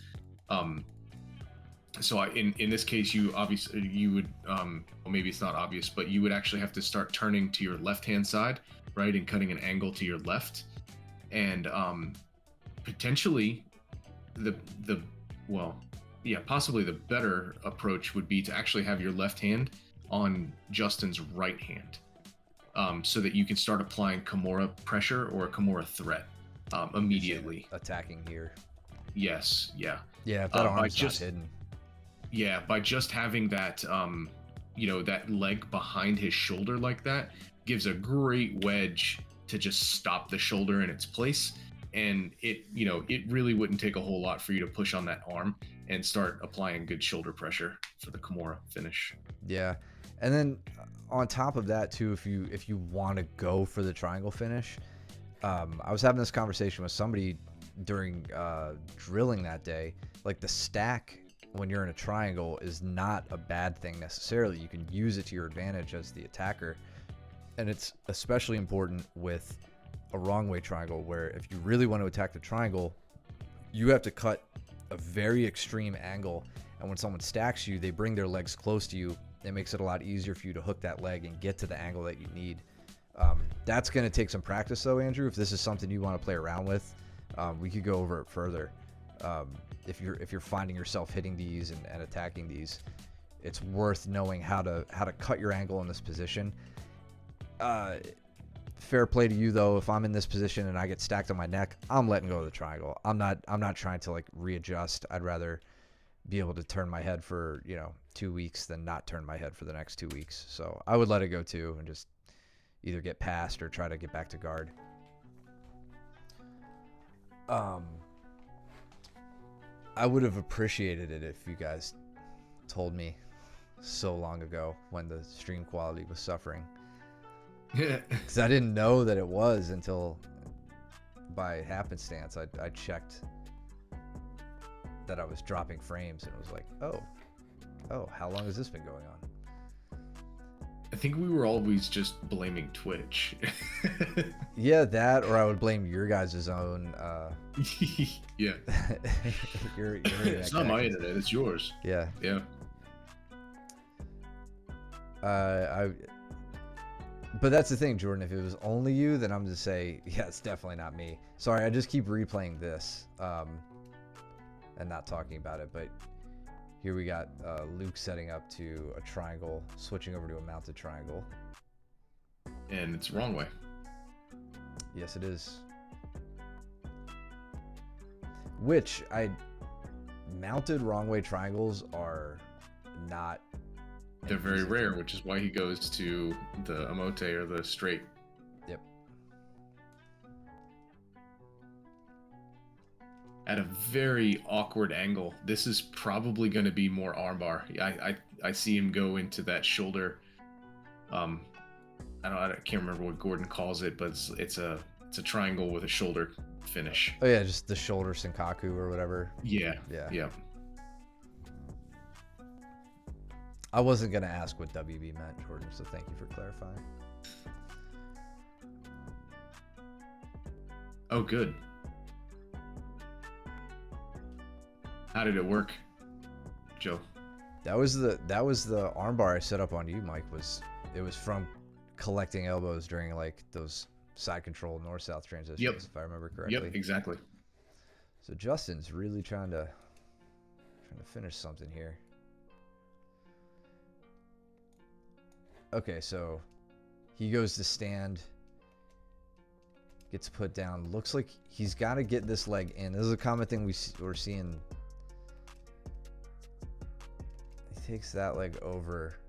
So in this case, you would well, maybe it's not obvious, but you would actually have to start turning to your left hand side, right, and cutting an angle to your left, and potentially the well, yeah, possibly the better approach would be to actually have your left hand on Justin's right hand, so that you can start applying Kimura pressure or Kimura threat immediately. Attacking here. Yes, yeah. Yeah, if that arm's not hidden. Yeah, by just having that, that leg behind his shoulder like that gives a great wedge to just stop the shoulder in its place. And it really wouldn't take a whole lot for you to push on that arm and start applying good shoulder pressure for the Kimura finish. Yeah, and then on top of that too, if you want to go for the triangle finish, I was having this conversation with somebody during drilling that day. Like, the stack when you're in a triangle is not a bad thing necessarily. You can use it to your advantage as the attacker, and it's especially important with a wrong way triangle, where if you really want to attack the triangle, you have to cut a very extreme angle, and when someone stacks you, they bring their legs close to you. It makes it a lot easier for you to hook that leg and get to the angle that you need. That's going to take some practice though, Andrew. If this is something you want to play around with, we could go over it further. If you're finding yourself hitting these and attacking these, it's worth knowing how to cut your angle in this position. Fair play to you though. If I'm in this position and I get stacked on my neck, I'm letting go of the triangle. I'm not trying to like readjust. I'd rather be able to turn my head for 2 weeks than not turn my head for the next 2 weeks. So I would let it go too and just either get past or try to get back to guard. I would have appreciated it if you guys told me so long ago when the stream quality was suffering. Yeah. Because I didn't know that it was until by happenstance I checked that I was dropping frames, and it was like, oh, how long has this been going on? I think we were always just blaming Twitch. Yeah, that, or I would blame your guys' own. Yeah. your it's not my internet, it's yours. Yeah. Yeah. But that's the thing, Jordan. If it was only you, then I'm going to say, yeah, it's definitely not me. Sorry, I just keep replaying this and not talking about it. But here we got Luke setting up to a triangle, switching over to a mounted triangle. And it's wrong way. Yes, it is. Which mounted wrong way triangles are not. They're very rare, which is why he goes to the Omote or the straight. Yep. At a very awkward angle. This is probably going to be more armbar. I see him go into that shoulder. I can't remember what Gordon calls it, but it's a triangle with a shoulder finish. Oh yeah, just the shoulder Senkaku or whatever. Yeah. I wasn't going to ask what WB meant, Jordan, so thank you for clarifying. Oh, good. How did it work, Joe? That was the armbar I set up on you, Mike. It was from collecting elbows during like those side control north-south transitions, if I remember correctly. Yep, exactly. So Justin's really trying to finish something here. Okay, so he goes to stand, gets put down. Looks like he's got to get this leg in. This is a common thing we're seeing. He takes that leg over.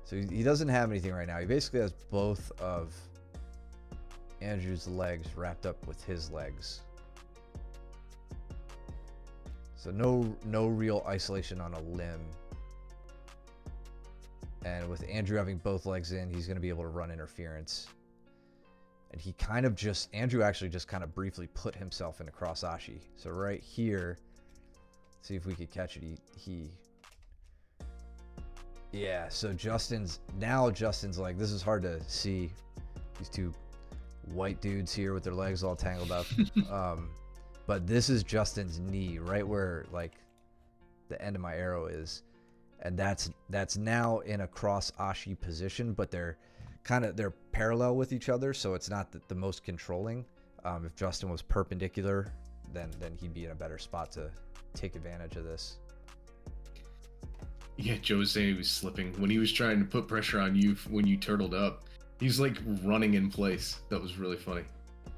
So he doesn't have anything right now. He basically has both of Andrew's legs wrapped up with his legs. So no real isolation on a limb. And with Andrew having both legs in, he's going to be able to run interference. And Andrew actually just kind of briefly put himself into cross ashi. So right here, see if we could catch it. Yeah, so Justin's like, this is hard to see. These two white dudes here with their legs all tangled up. But this is Justin's knee, right where like the end of my arrow is. And that's now in a cross ashi position, but they're parallel with each other, so it's not the most controlling. If Justin was perpendicular, then he'd be in a better spot to take advantage of this. Yeah, Joe was saying he was slipping when he was trying to put pressure on you when you turtled up. He's like running in place. That was really funny.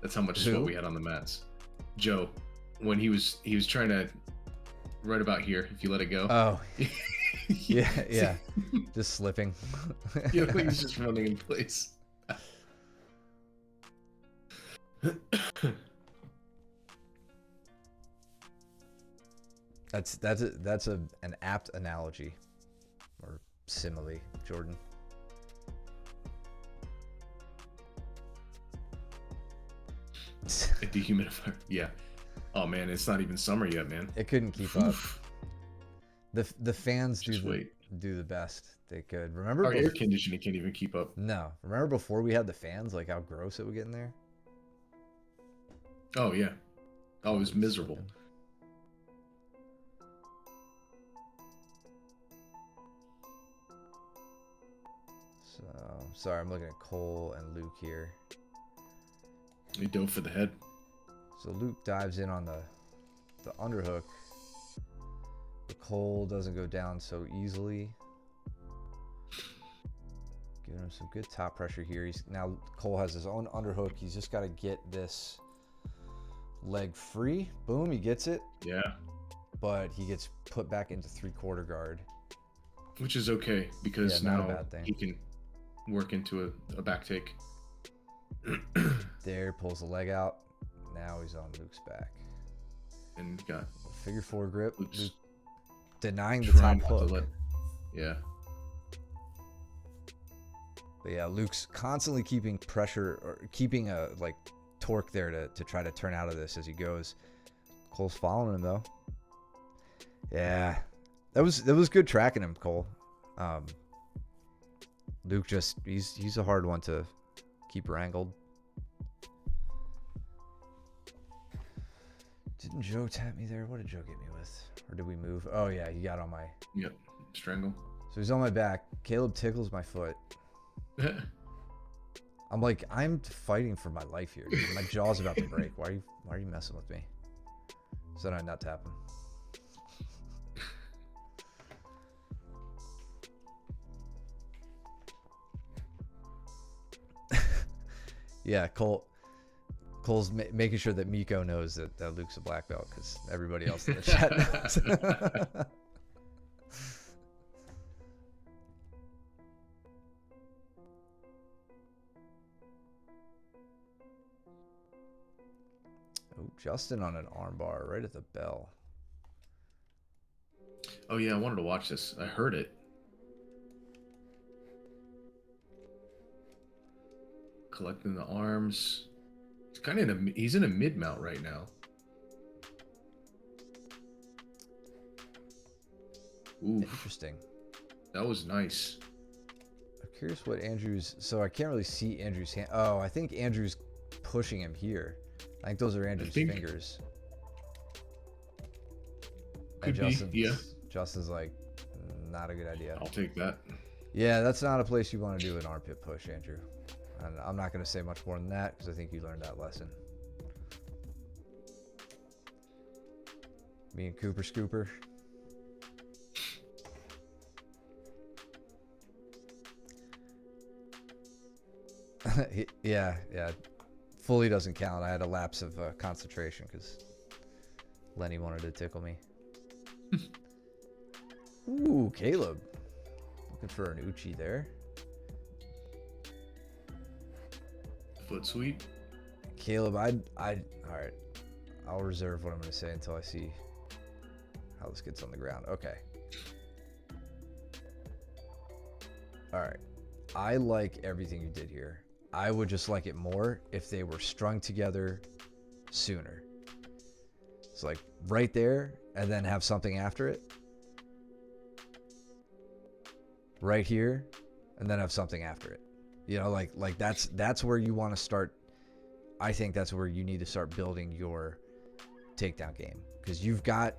That's how much sweat we had on the mats. Joe, when he was trying to, right about here, if you let it go. Oh, yeah, just slipping. Yeah, like he's just running in place. That's an apt analogy or simile, Jordan. A dehumidifier. Yeah. Oh man, it's not even summer yet, man. It couldn't keep up. The fans do the best they could. Remember our air conditioning can't even keep up. No. Remember before we had the fans, like how gross it would get in there? Oh yeah. Oh, it was miserable. So sorry, I'm looking at Cole and Luke here. He dove for the head. So Luke dives in on the underhook. But Cole doesn't go down so easily. Giving him some good top pressure here. Now Cole has his own underhook. He's just got to get this leg free. Boom, he gets it. Yeah. But he gets put back into 3/4 guard. Which is okay because now he can work into a back take. There, pulls the leg out. Now he's on Luke's back. And got figure 4 grip. Luke denying the top hook. Yeah. But yeah, Luke's constantly keeping pressure or keeping a like torque there to try to turn out of this as he goes. Cole's following him though. Yeah, that was good tracking him, Cole. Luke just he's a hard one to keep wrangled. Didn't Joe tap me there? What did Joe get me with? Or did we move? Oh yeah, he got on my. Yep, strangle. So he's on my back. Caleb tickles my foot. I'm like, I'm fighting for my life here, dude. My jaw's about to break. Why are you messing with me? So then I nut tap him. Yeah, Cole's making sure that Miko knows that Luke's a black belt because everybody else in the chat knows. Oh, Justin on an armbar right at the bell. Oh yeah, I wanted to watch this. I heard it. Collecting the arms. He's kind of he's in a mid mount right now. Ooh, interesting. That was nice. I'm curious what Andrew's. So I can't really see Andrew's hand. Oh, I think Andrew's pushing him here. I think those are Andrew's fingers. Could be, yeah. Justin's like, not a good idea. I'll take that. Yeah, that's not a place you want to do an armpit push, Andrew. And I'm not going to say much more than that because I think you learned that lesson. Me and Cooper Scooper. Yeah. Fully doesn't count. I had a lapse of concentration because Lenny wanted to tickle me. Ooh, Caleb. Looking for an Uchi there. Foot sweep. Caleb, all right. I'll reserve what I'm going to say until I see how this gets on the ground. Okay. All right. I like everything you did here. I would just like it more if they were strung together sooner. It's like right there and then have something after it. Right here and then have something after it. You know, like that's where you want to start. I think that's where you need to start building your takedown game because you've got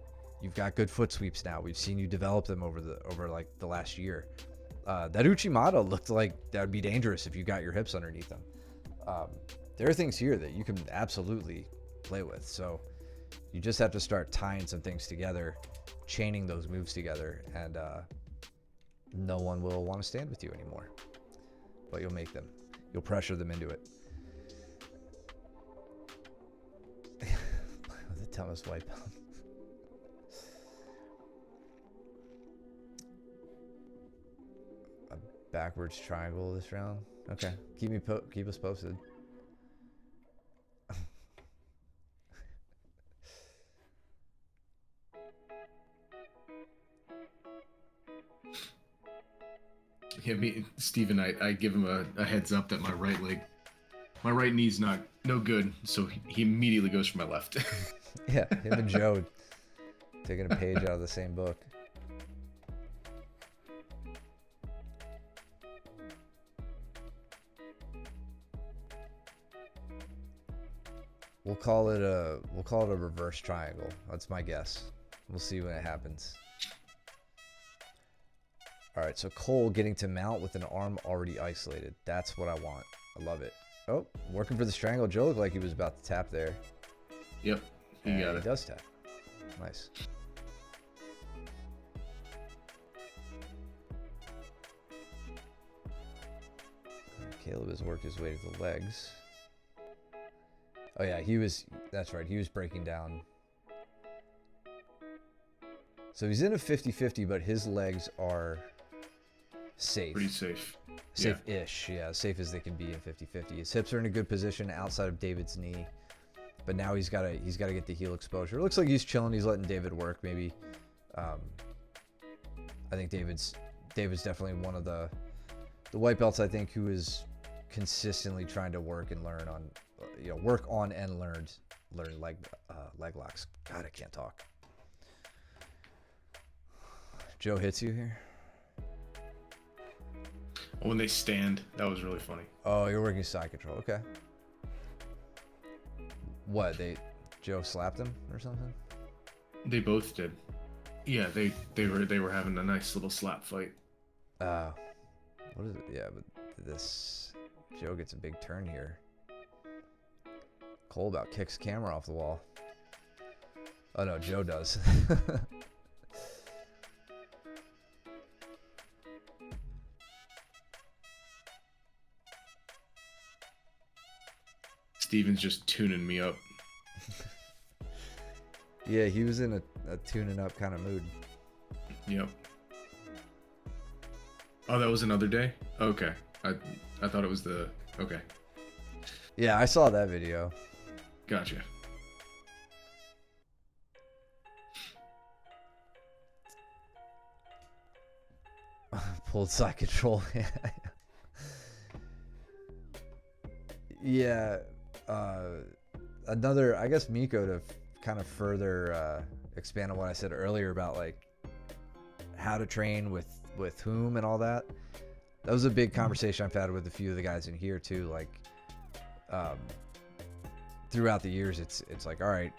good foot sweeps now. We've seen you develop them over like the last year. That Uchimata looked like that would be dangerous if you got your hips underneath them. there are things here that you can absolutely play with. So you just have to start tying some things together, chaining those moves together, and no one will want to stand with you anymore. But you'll make them. You'll pressure them into it. The dumbest white belt. A backwards triangle this round. Okay, keep us posted. Yeah, Steven, I give him a heads up that my right knee's no good, so he immediately goes for my left. Yeah, him and Joe taking a page out of the same book. We'll call it a reverse triangle. That's my guess. We'll see when it happens. All right, so Cole getting to mount with an arm already isolated. That's what I want. I love it. Oh, working for the strangle. Joe looked like he was about to tap there. Yep, he got it. He does tap. Nice. Caleb has worked his way to the legs. Oh yeah, that's right, he was breaking down. So he's in a 50-50, but his legs are safe. Pretty safe. Safe-ish, yeah, as safe as they can be in 50-50. His hips are in a good position outside of David's knee, but now he's got to get the heel exposure. It looks like he's chilling. He's letting David work. Maybe, I think David's definitely one of the white belts, I think, who is consistently trying to work and learn on, work on and learn leg locks. God, I can't talk. Joe hits you here. When they stand, that was really funny. Oh, you're working side control. Okay. What, Joe slapped him or something? They both did. Yeah, they were having a nice little slap fight. What is it? Yeah, but this Joe gets a big turn here. Cole about kicks camera off the wall. Oh no, Joe does. Steven's just tuning me up. Yeah, he was in a tuning up kind of mood. Yep. Oh, that was another day? Okay. I thought it was okay. Yeah, I saw that video. Gotcha. Pulled side control. Yeah. Another, I guess, Miko, to kind of further expand on what I said earlier about like how to train with whom and all that. That was a big conversation I've had with a few of the guys in here too. Like, throughout the years, it's like, all right,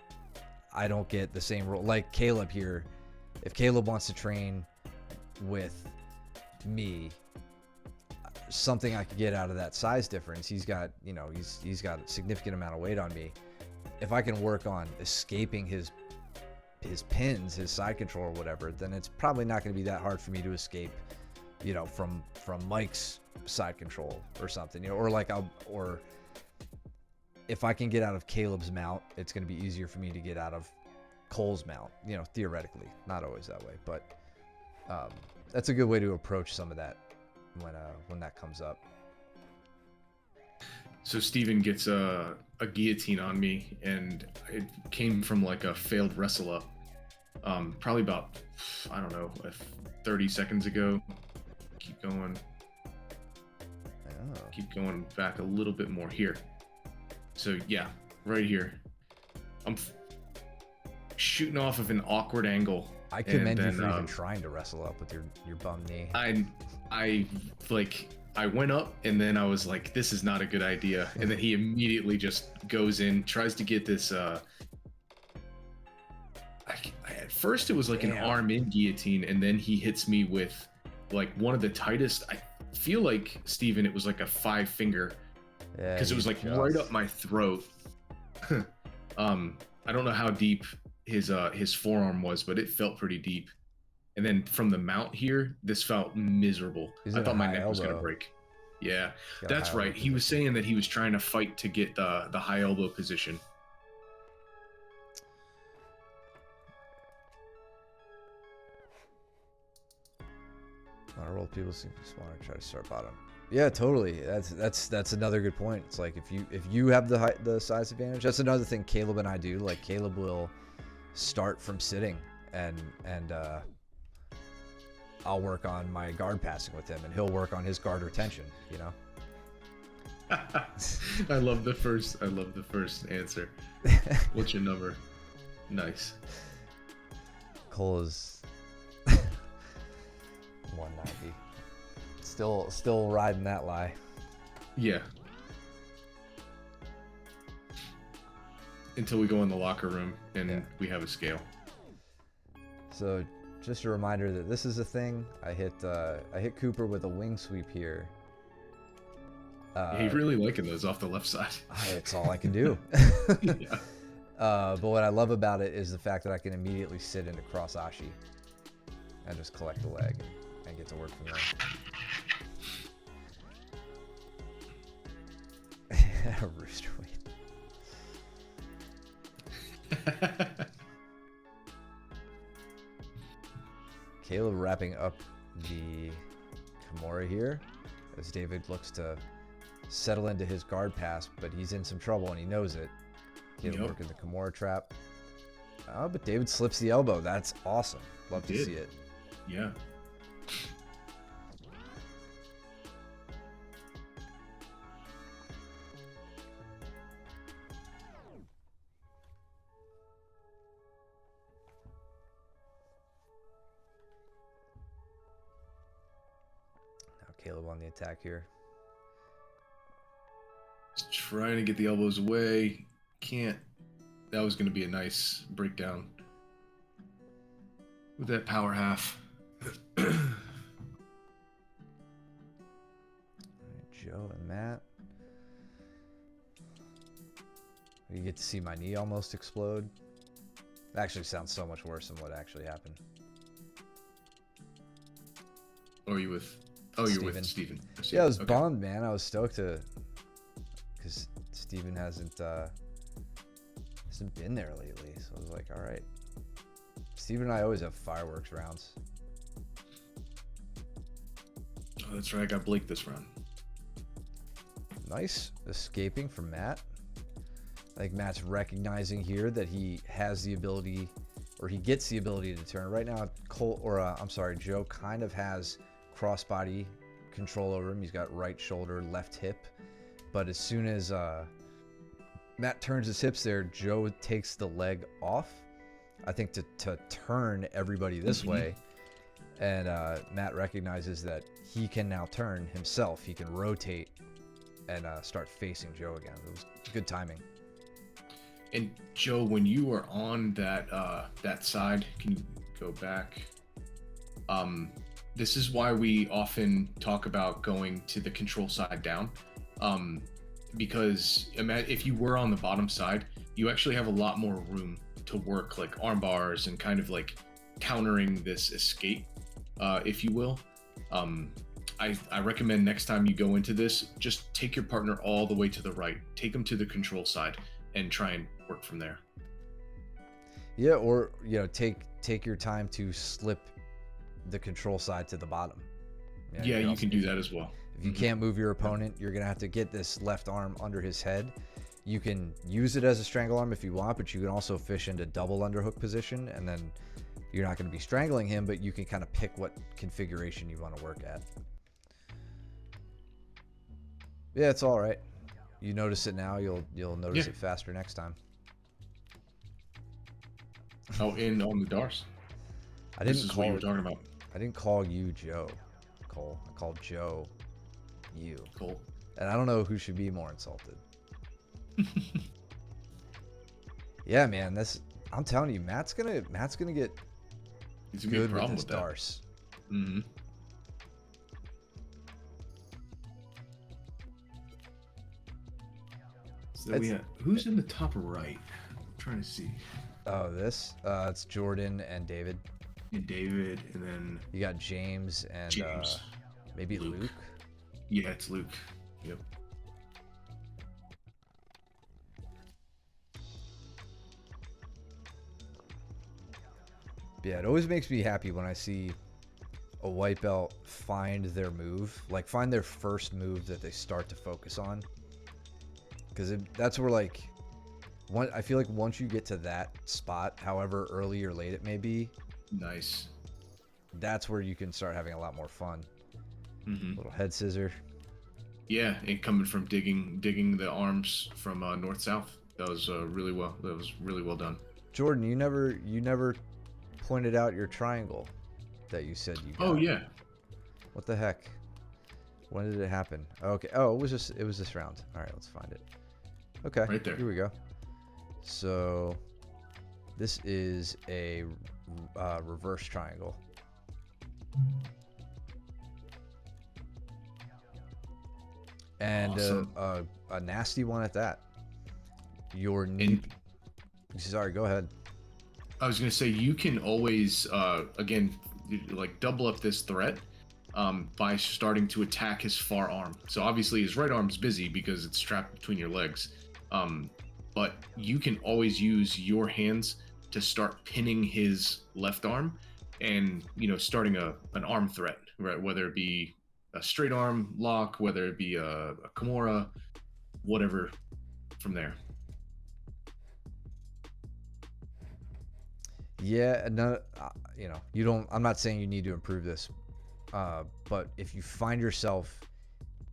I don't get the same role. Like Caleb here, if Caleb wants to train with me, something I could get out of that size difference. He's got, he's got a significant amount of weight on me. If I can work on escaping his pins, his side control or whatever, then it's probably not going to be that hard for me to escape, from Mike's side control or something, or if I can get out of Caleb's mount, it's going to be easier for me to get out of Cole's mount, theoretically, not always that way, but that's a good way to approach some of that when that comes up. So Steven gets a guillotine on me, and it came from like a failed wrestle up. Probably about, I don't know, 30 seconds ago. Keep going. Oh. Keep going back a little bit more here. So yeah, right here. I'm shooting off of an awkward angle. I commend you for even trying to wrestle up with your bum knee. I went up, and then I was like, this is not a good idea. And then he immediately just goes in, tries to get this. At first, it was like an arm in guillotine, and then he hits me with like one of the tightest. I feel like, Steven, it was like a 5-finger Yeah, because it was he like right just- up my throat. I don't know how deep his forearm was, but it felt pretty deep. And then from the mount here, this felt miserable. He's I in a thought my high neck was gonna elbow. break. Yeah, Got a that's high elbow right. He was position. saying that he was trying to fight to get the high elbow position. A lot of world people seem to want to try to start bottom. Yeah, totally. That's another good point. It's like if you have the size advantage, that's another thing Caleb and I do. Like Caleb will start from sitting, and I'll work on my guard passing with him, and he'll work on his guard retention. You know. I love the first answer. What's your number? Nice. Cole is 190. Still riding that lie. Yeah. Until we go in the locker room and Yeah. we have a scale. So just a reminder that this is a thing. I hit Cooper with a wing sweep here. He's really liking those off the left side. It's all I can do. Yeah. But what I love about it is the fact that I can immediately sit into cross ashi and just collect the leg and get to work from there. Rooster weight. Caleb wrapping up the Kimura here as David looks to settle into his guard pass, but he's in some trouble and he knows it. Caleb working the Kimura trap. Oh, but David slips the elbow. That's awesome. Love to see it. Yeah. Now Caleb on the attack here. Just trying to get the elbows away. Can't. That was going to be a nice breakdown with that power half. All right, Joe and Matt. You get to see my knee almost explode. That actually sounds so much worse than what actually happened. Or are you with? Oh, you're Steven. with Steven. Yeah, I was Okay. bummed, man. I was stoked to, because Steven hasn't been there lately. So I was like, all right. Steven and I always have fireworks rounds. Oh, that's right. I got Blake this round. Nice escaping from Matt. I think Matt's recognizing here that he has the ability, or he gets the ability to turn. Right now, Joe kind of has crossbody control over him. He's got right shoulder, left hip. But as soon as Matt turns his hips there, Joe takes the leg off, I think to turn everybody this way. And Matt recognizes that he can now turn himself. He can rotate and start facing Joe again. It was good timing. And Joe, when you were on that side, can you go back? This is why we often talk about going to the control side down. Because if you were on the bottom side, you actually have a lot more room to work, like arm bars and kind of like countering this escape, if you will. I recommend next time you go into this, just take your partner all the way to the right, take them to the control side, and try and work from there. Yeah, or take your time to slip the control side to the bottom. Yeah, you can do that as well. If you can't move your opponent, you're gonna have to get this left arm under his head. You can use it as a strangle arm if you want, but you can also fish into double underhook position, and then you're not going to be strangling him, but you can kind of pick what configuration you want to work at. Yeah, it's all right. You notice it now, you'll notice it faster next time. Oh, and on the Dars. This is what you were talking about. I didn't call you Joe, Cole. I called Joe you. Cool. And I don't know who should be more insulted. Yeah, man, I'm telling you, Matt's gonna get He's gonna good be a problem with this with that. Dars. Mm-hmm. that we have. Who's in the top right? I'm trying to see. Oh, this? It's Jordan and David. And David, and then You got James and James. maybe Luke. Yeah, it's Luke. Yep. Yeah, it always makes me happy when I see a white belt find their move, like find their first move that they start to focus on. Because that's where like, I feel like once you get to that spot, however early or late it may be, Nice. that's where you can start having a lot more fun. Mm-hmm. Little head scissor. Yeah, and coming from digging the arms from north south. That was really well. That was really well done. Jordan, you never pointed out your triangle that you said you got. Oh yeah. What the heck? When did it happen? Okay. Oh, it was this round. All right, let's find it. Okay. Right there. Here we go. So this is a reverse triangle. And Awesome. a nasty one at that. Your knee. Sorry, go ahead. I was gonna say you can always again like double up this threat by starting to attack his far arm. So obviously his right arm's busy because it's trapped between your legs. But you can always use your hands to start pinning his left arm and starting an arm threat, right? Whether it be a straight arm lock, whether it be a Kimura, whatever from there. Yeah, no, you don't. I'm not saying you need to improve this, but if you find yourself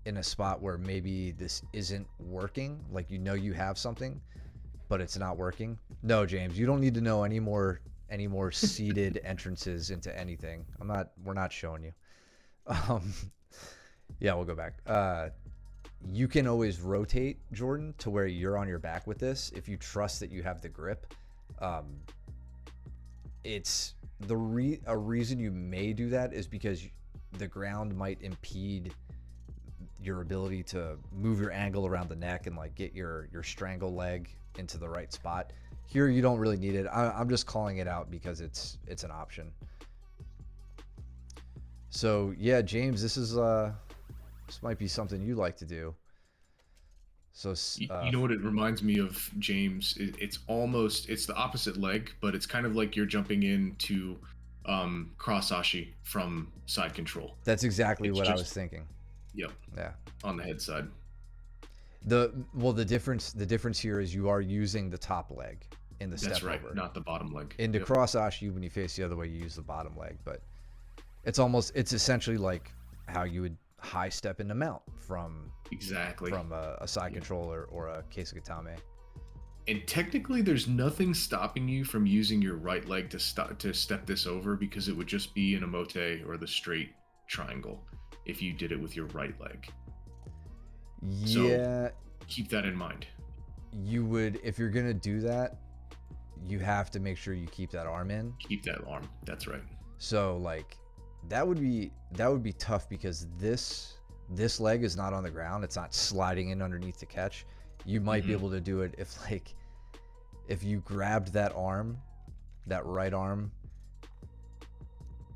in a spot where maybe this isn't working, like you have something, but it's not working. No, James, you don't need to know any more seeded entrances into anything. We're not showing you. Yeah, we'll go back. You can always rotate, Jordan, to where you're on your back with this if you trust that you have the grip. It's a reason you may do that is because the ground might impede your ability to move your angle around the neck and like get your strangle leg into the right spot. Here you don't really need it. I'm just calling it out because it's an option. So yeah, James, this might be something you like to do. So you know what it reminds me of, James? It's the opposite leg, but it's kind of like you're jumping into cross ashi from side control. That's exactly what I was thinking. Yep. Yeah. On the head side. The difference here is you are using the top leg in the step over. That's right, not the bottom leg. Into cross ashi, when you face the other way, you use the bottom leg, but it's essentially like how you would high step into mount from a side controller or a Keisugatame. And technically there's nothing stopping you from using your right leg to step this over, because it would just be an emote or the straight triangle if you did it with your right leg. Yeah, so keep that in mind. You would, if you're gonna do that, you have to make sure you keep that arm in. Keep that arm, that's right. So like that would be tough because this leg is not on the ground. It's not sliding in underneath to catch. You might be able to do it if you grabbed that arm, that right arm.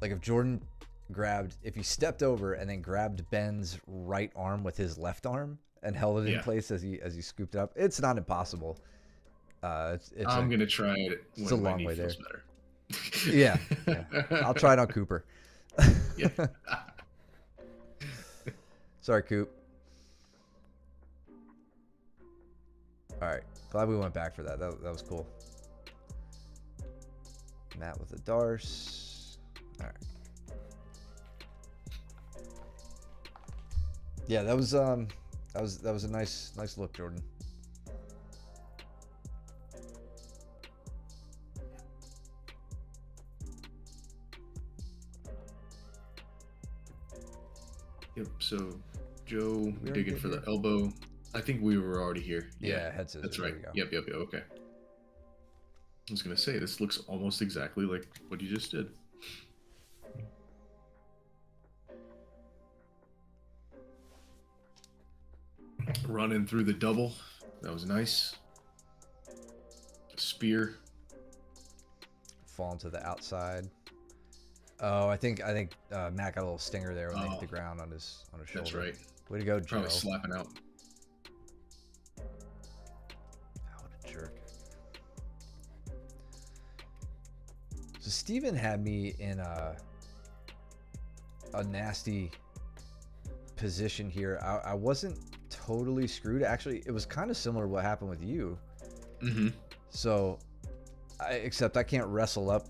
Like if you stepped over and then grabbed Ben's right arm with his left arm and held it in place as he scooped up, it's not impossible. I'm gonna try it. It's a long way there. Better. yeah, I'll try it on Cooper. Yeah. Sorry, Coop. All right, glad we went back for that. That was cool. Matt with the Darce. All right. Yeah, that was a nice look, Jordan. Yep. So Joe digging for the elbow. I think we were already here. Yeah, head scissors. That's right. Yep. Okay. I was gonna say this looks almost exactly like what you just did. Running through the double That was nice. Spear. Falling to the outside. Oh, I think Matt got a little stinger there when they hit the ground on his shoulder. That's right. Way to go, Joe. Probably slapping out. Oh, what a jerk. So Steven had me in a nasty position here. I wasn't totally screwed. Actually, it was kind of similar to what happened with you. Mm-hmm. So, except I can't wrestle up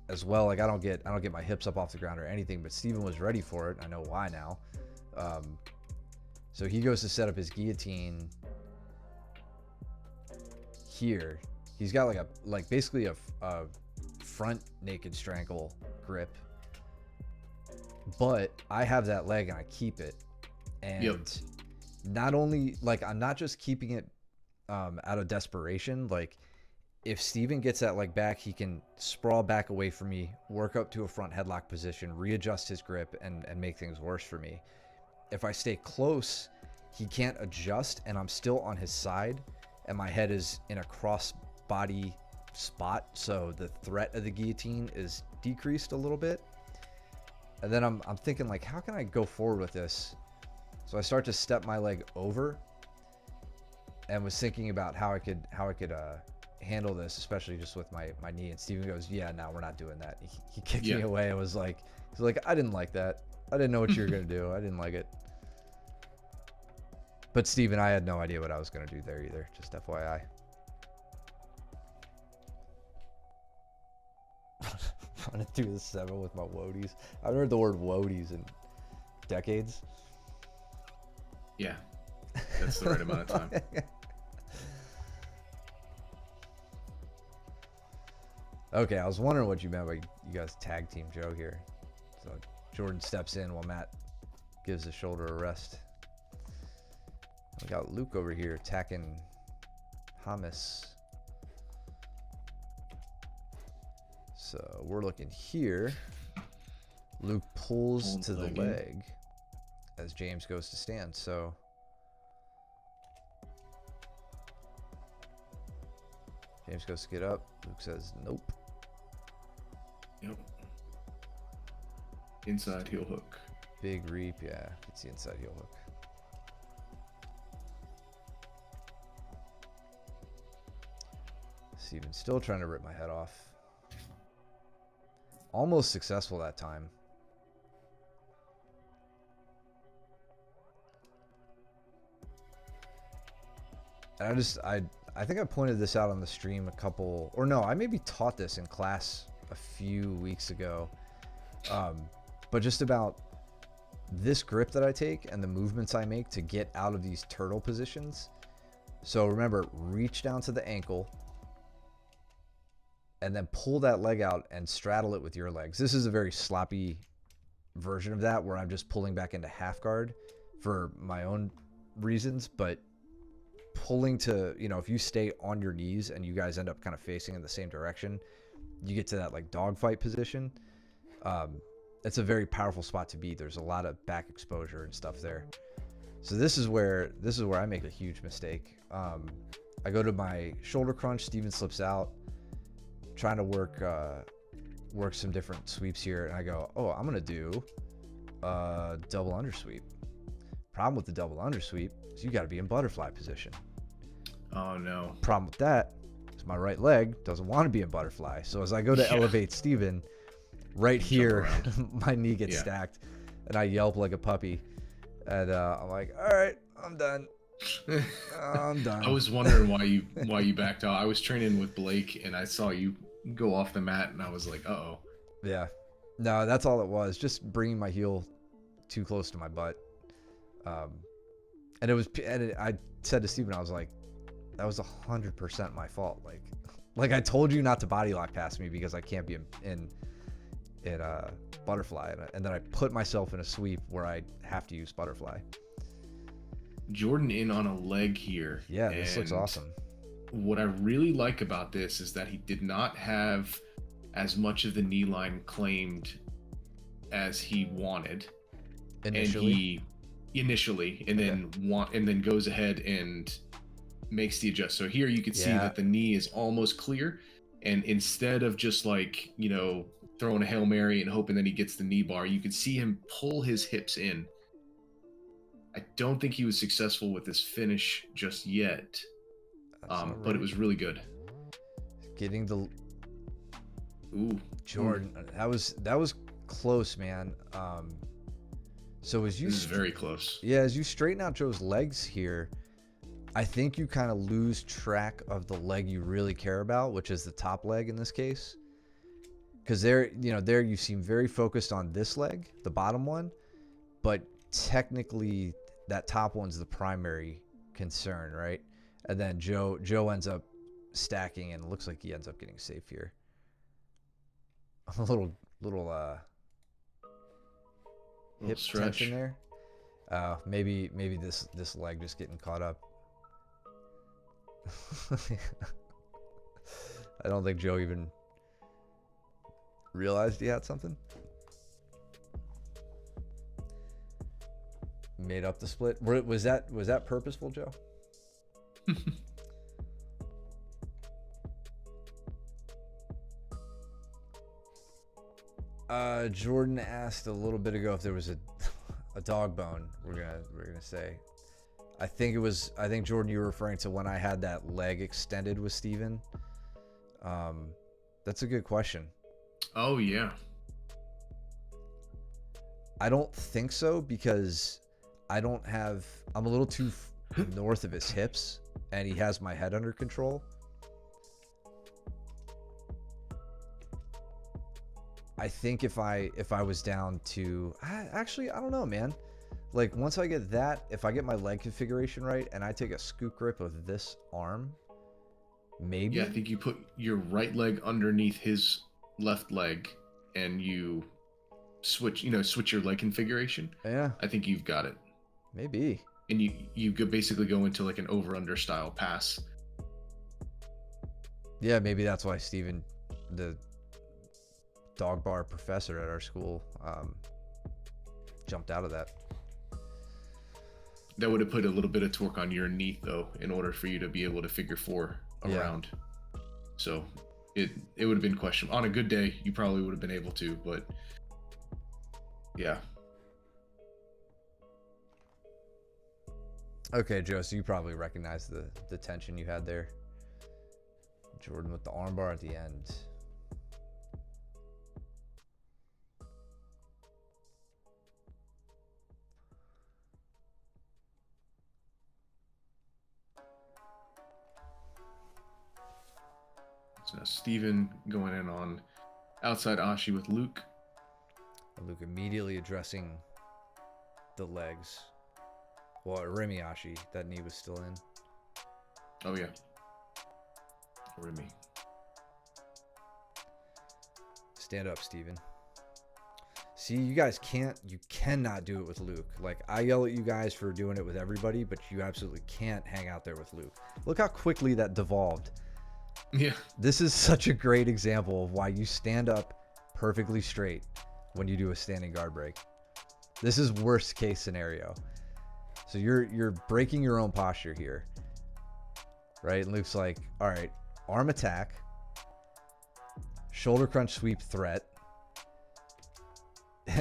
as well. Like I don't get my hips up off the ground or anything. But Steven was ready for it. I know why now. So he goes to set up his guillotine here. He's got basically a front naked strangle grip. But I have that leg and I keep it. And not only I'm not just keeping it out of desperation. Like if Steven gets that leg back, he can sprawl back away from me, work up to a front headlock position, readjust his grip, and make things worse for me. If I stay close, he can't adjust, and I'm still on his side, and my head is in a cross body spot, so the threat of the guillotine is decreased a little bit. And then I'm thinking how can I go forward with this? So I start to step my leg over, and was thinking about how I could handle this, especially just with my knee. And Steven goes, "Yeah, no, we're not doing that." He kicked me away. I was like, I didn't like that. I didn't know what you were gonna do. I didn't like it. But Steven, I had no idea what I was gonna do there either. Just FYI. Trying to do the 7 with my woadies. I haven't heard the word woadies in decades. Yeah, that's the right amount of time. Okay, I was wondering what you meant by you guys tag team Joe here. So Jordan steps in while Matt gives the shoulder a rest. We got Luke over here attacking Hamas. So we're looking here. Luke pulls to the leg as James goes to stand. So James goes to get up. Luke says nope. Yep. Inside heel hook. Big reap, yeah. It's the inside heel hook. Steven still trying to rip my head off. Almost successful that time. And I think I pointed this out on the stream I maybe taught this in class a few weeks ago. But just about this grip that I take and the movements I make to get out of these turtle positions. So remember, reach down to the ankle and then pull that leg out and straddle it with your legs. This is a very sloppy version of that where I'm just pulling back into half guard for my own reasons, but pulling to, if you stay on your knees and you guys end up kind of facing in the same direction, you get to that dogfight position. It's a very powerful spot to be. There's a lot of back exposure and stuff there. So this is where I make a huge mistake. I go to my shoulder crunch. Steven slips out, trying to work some different sweeps here, and I go, oh, I'm gonna do a double undersweep. Problem with the double undersweep is you got to be in butterfly position. Oh no. Problem with that is my right leg doesn't want to be in butterfly. So as I go to elevate Steven, right here, my knee gets stacked, and I yelp like a puppy. And I'm like, all right, I'm done. I'm done. I was wondering why you backed out. I was training with Blake, and I saw you go off the mat, and I was like, uh-oh. Yeah. No, that's all it was. Just bringing my heel too close to my butt. And I said to Steven, I was like, that was 100% my fault. Like I told you not to body lock past me because I can't be in butterfly, and then I put myself in a sweep where I have to use butterfly. Jordan in on a leg here. Yeah, this looks awesome. What I really like about this is that he did not have as much of the knee line claimed as he wanted Initially, and then goes ahead and makes the adjust. So here you can see Yeah. that the knee is almost clear, and instead of just like, you know, throwing a Hail Mary and hoping that he gets the knee bar, you can see him pull his hips in. I don't think he was successful with this finish just yet, That's all but it right. was really good. Getting the Ooh, Jordan. That was close, man. So as you this is very close. yeah, as you straighten out Joe's legs here, I think you kind of lose track of the leg you really care about, which is the top leg in this case. Because there you seem very focused on this leg, the bottom one, but technically that top one's the primary concern, right? And then Joe ends up stacking, and it looks like he ends up getting safe here. A little hip stretch tension there. Maybe this leg just getting caught up. I don't think Joe even realized he had something. Made up the split. Was that purposeful, Joe? Jordan asked a little bit ago if there was a dog bone. We're gonna say. I think Jordan, you were referring to when I had that leg extended with Steven. That's a good question. Oh yeah. I don't think so, because I'm a little too north of his hips, and he has my head under control. I think if I was down to, actually, I don't know, man. Like, once I get that, if I get my leg configuration right and I take a scoop grip of this arm, maybe. Yeah, I think you put your right leg underneath his left leg and you switch your leg configuration. Yeah, I think you've got it. maybe. And you could basically go into like an over-under style pass. Yeah, maybe that's why Steven, the dog bar professor at our school, jumped out of that. That would have put a little bit of torque on your knee, though, in order for you to be able to figure four around. Yeah. So it would have been questionable. On a good day, you probably would have been able to, but yeah. Okay, Joe, so you probably recognize the tension you had there. Jordan with the armbar at the end. So now Steven going in on outside Ashi with Luke. And Luke immediately addressing the legs. Well, Remy Ashi, that knee was still in. Oh yeah. Remy. Stand up, Steven. See, you cannot do it with Luke. Like, I yell at you guys for doing it with everybody, but you absolutely can't hang out there with Luke. Look how quickly that devolved. Yeah. This is such a great example of why you stand up perfectly straight when you do a standing guard break. This is worst case scenario. So you're breaking your own posture here, right? And Luke's like, all right, arm attack, shoulder crunch sweep threat,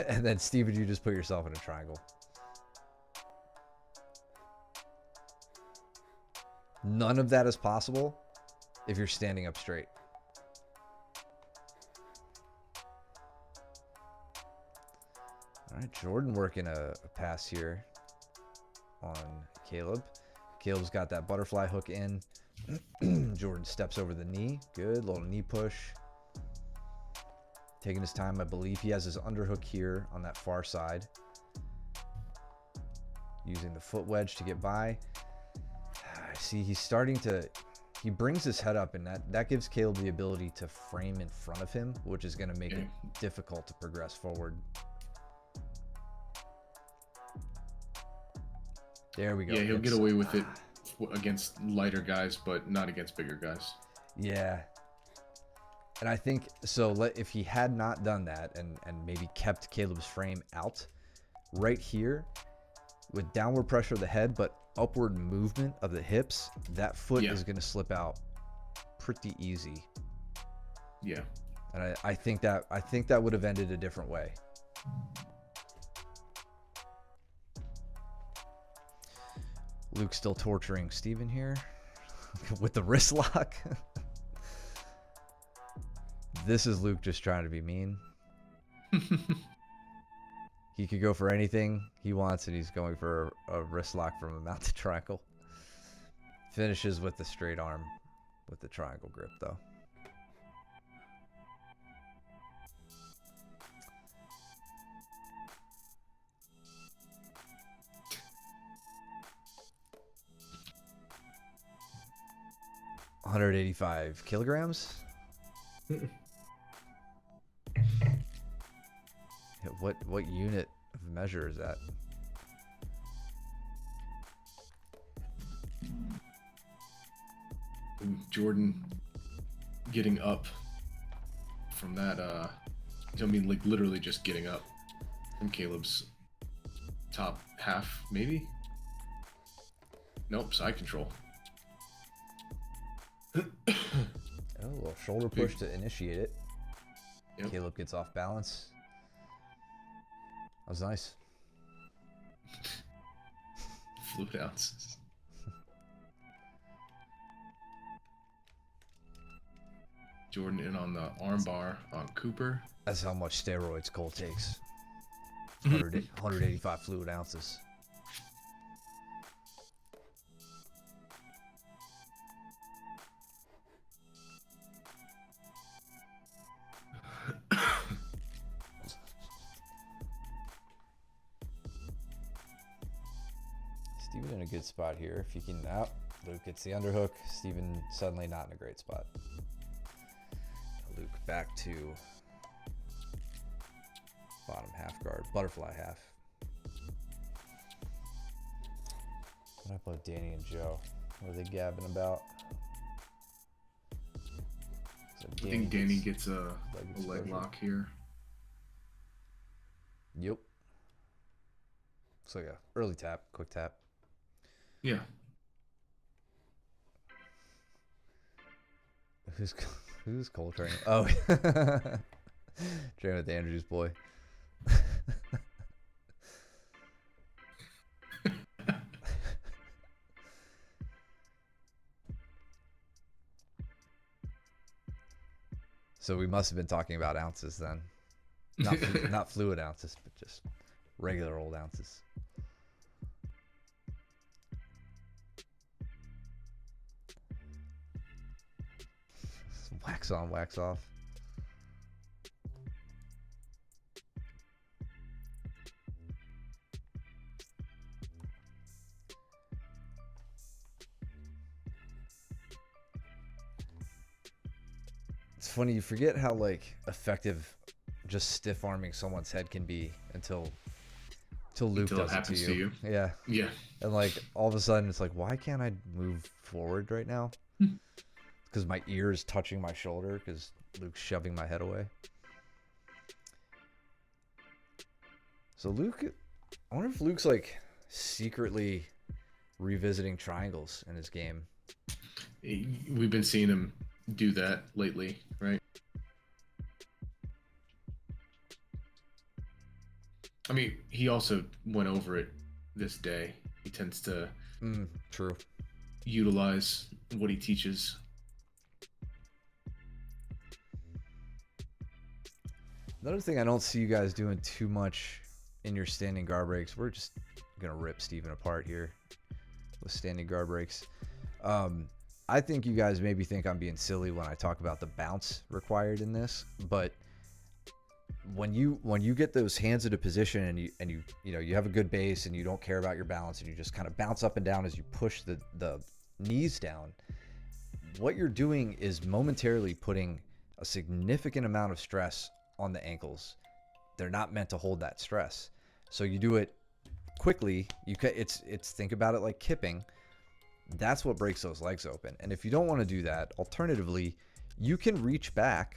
and then Steven, you just put yourself in a triangle. None of that is possible if you're standing up straight. All right, Jordan working a pass here on Caleb. Caleb's got that butterfly hook in. Jordan steps over the knee. Good, little knee push. Taking his time. I believe he has his underhook here on that far side. Using the foot wedge to get by. See, he's starting to... He brings his head up, and that gives Caleb the ability to frame in front of him, which is going to make it difficult to progress forward. There we go. Yeah, he'll get away with it against lighter guys, but not against bigger guys. Yeah. And I think, so if he had not done that and maybe kept Caleb's frame out, right here, with downward pressure of the head, but upward movement of the hips, that foot is going to slip out pretty easy. Yeah. And I think that would have ended a different way. Luke's still torturing Steven here with the wrist lock. This is Luke just trying to be mean. He could go for anything he wants, and he's going for a wrist lock from a mounted triangle. Finishes with the straight arm with the triangle grip, though. $185 kilograms. What unit of measure is that? Jordan getting up from that. I mean, like literally just getting up from Caleb's top half, maybe. Nope, side control. Oh, a little shoulder push to initiate it. Yep. Caleb gets off balance. That was nice. Fluid ounces. Jordan in on the arm bar on Cooper. That's how much steroids Cole takes. 185 fluid ounces. Steven in a good spot here. If you can out, Luke gets the underhook. Steven suddenly not in a great spot. Luke back to bottom half guard, butterfly half. What about Danny and Joe? What are they gabbing about? So I think Danny gets a leg lock here. Yep. Looks like a early tap, quick tap. Yeah. Who's Cole training? Oh, training with Andrew's boy. So we must have been talking about ounces then. Not fluid ounces, but just regular old ounces. Wax on, wax off. It's funny, you forget how like effective just stiff arming someone's head can be until Luke does it to you. Yeah. Yeah. And like all of a sudden it's like, why can't I move forward right now? Because my ear is touching my shoulder because Luke's shoving my head away. So Luke, I wonder if Luke's like secretly revisiting triangles in his game. We've been seeing him do that lately, right? I mean, he also went over it this day. He tends to true. Utilize what he teaches. Another thing I don't see you guys doing too much in your standing guard breaks. We're just gonna rip Steven apart here with standing guard breaks. I think you guys maybe think I'm being silly when I talk about the bounce required in this, but when you get those hands into position and you have a good base and you don't care about your balance and you just kind of bounce up and down as you push the knees down, what you're doing is momentarily putting a significant amount of stress on the ankles. They're not meant to hold that stress. So you do it quickly. It's think about it like kipping. That's what breaks those legs open. And if you don't want to do that, alternatively, you can reach back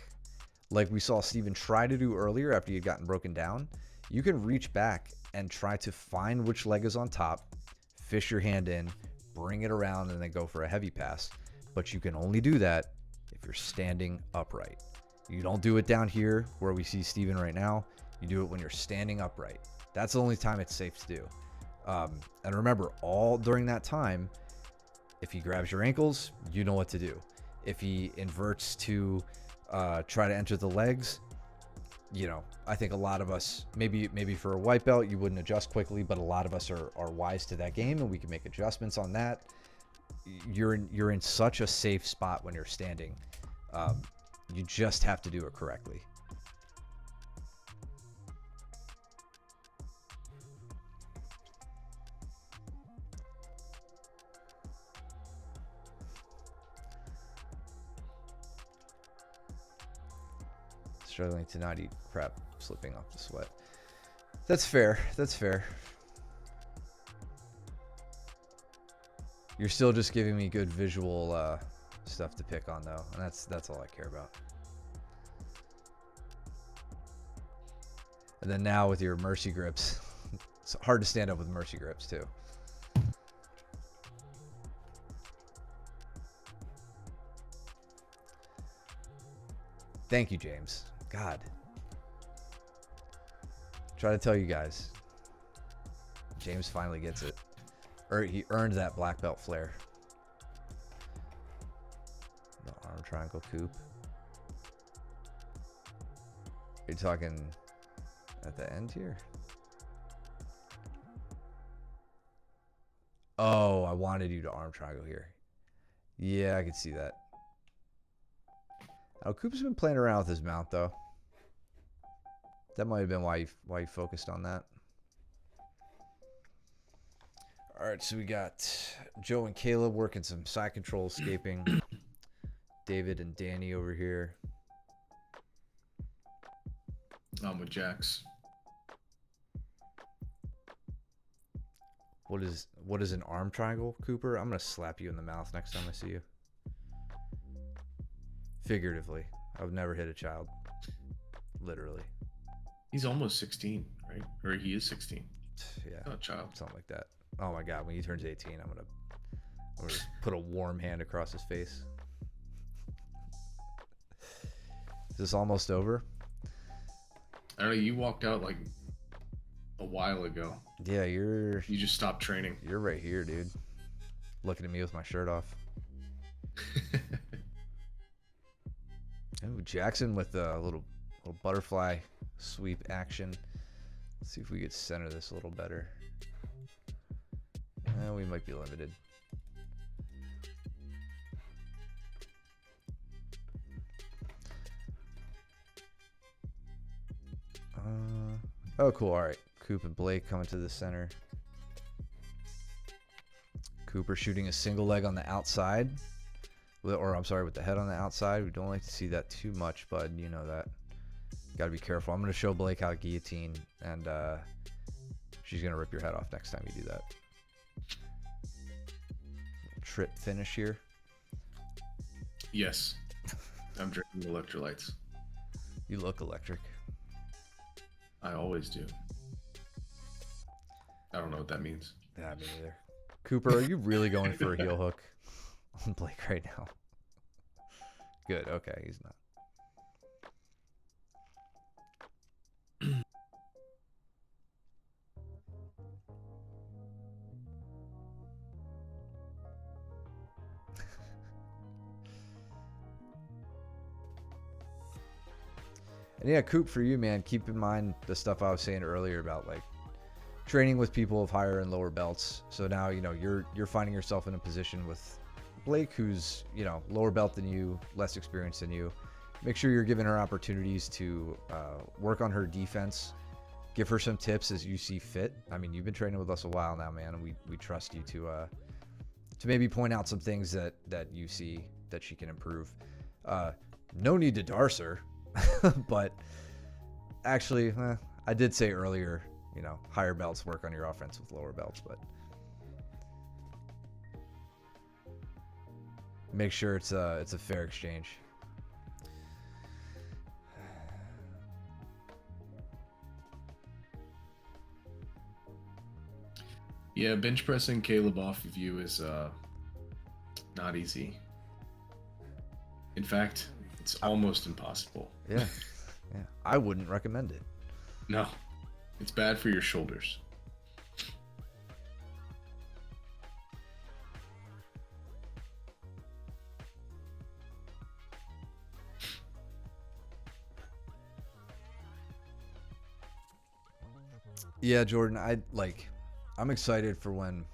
like we saw Steven try to do earlier after he had gotten broken down. You can reach back and try to find which leg is on top, fish your hand in, bring it around, and then go for a heavy pass. But you can only do that if you're standing upright. You don't do it down here where we see Steven right now. You do it when you're standing upright. That's the only time it's safe to do. And remember, all during that time, if he grabs your ankles, you know what to do. If he inverts to try to enter the legs, you know, I think a lot of us, maybe for a white belt, you wouldn't adjust quickly, but a lot of us are wise to that game, and we can make adjustments on that. You're in such a safe spot when you're standing. You just have to do it correctly. Struggling to not eat crap, slipping off the sweat. That's fair. That's fair. You're still just giving me good visual stuff to pick on, though, and that's all I care about. And then now with your mercy grips, it's hard to stand up with mercy grips too. Thank you, James. God. Try to tell you guys. James finally gets it. He earned that black belt flare. The arm triangle coup. You're talking at the end here? Oh, I wanted you to arm triangle here. Yeah, I could see that. Oh, Coop's been playing around with his mount, though. That might have been why you focused on that. All right, so we got Joe and Caleb working some side control escaping. David and Danny over here. I'm with Jax. What is an arm triangle, Cooper? I'm gonna slap you in the mouth next time I see you. Figuratively. I would never hit a child. Literally. He's almost 16, right? Or he is 16. Yeah. Not a child. Something like that. Oh my god, when he turns 18, I'm gonna put a warm hand across his face. Is this almost over? I don't know, you walked out like a while ago. Yeah, you just stopped training. You're right here, dude. Looking at me with my shirt off. Oh, Jackson with a little butterfly sweep action. Let's see if we could center this a little better. We might be limited. Oh, cool. All right. Coop and Blake coming to the center. Cooper shooting a single leg on the outside. Or, I'm sorry, with the head on the outside. We don't like to see that too much, bud. You know that. Got to be careful. I'm going to show Blake how to guillotine, and she's going to rip your head off next time you do that. Trip finish here. Yes. I'm drinking electrolytes. You look electric. I always do. I don't know what that means. Yeah, me neither. Cooper, are you really going for a heel hook on Blake right now? Good. Okay, he's not. And yeah, Coop, for you, man, keep in mind the stuff I was saying earlier about like training with people of higher and lower belts. So now, you know, you're finding yourself in a position with Blake, who's, you know, lower belt than you, less experienced than you. Make sure you're giving her opportunities to work on her defense. Give her some tips as you see fit. I mean, you've been training with us a while now, man, and we trust you to maybe point out some things that you see that she can improve. No need to darce her. But actually, I did say earlier, you know, higher belts work on your offense with lower belts, but make sure it's a fair exchange. Yeah, bench pressing Caleb off of you is not easy. In fact, it's almost impossible. Yeah. Yeah. I wouldn't recommend it. No, it's bad for your shoulders. Yeah, Jordan, I'm excited for when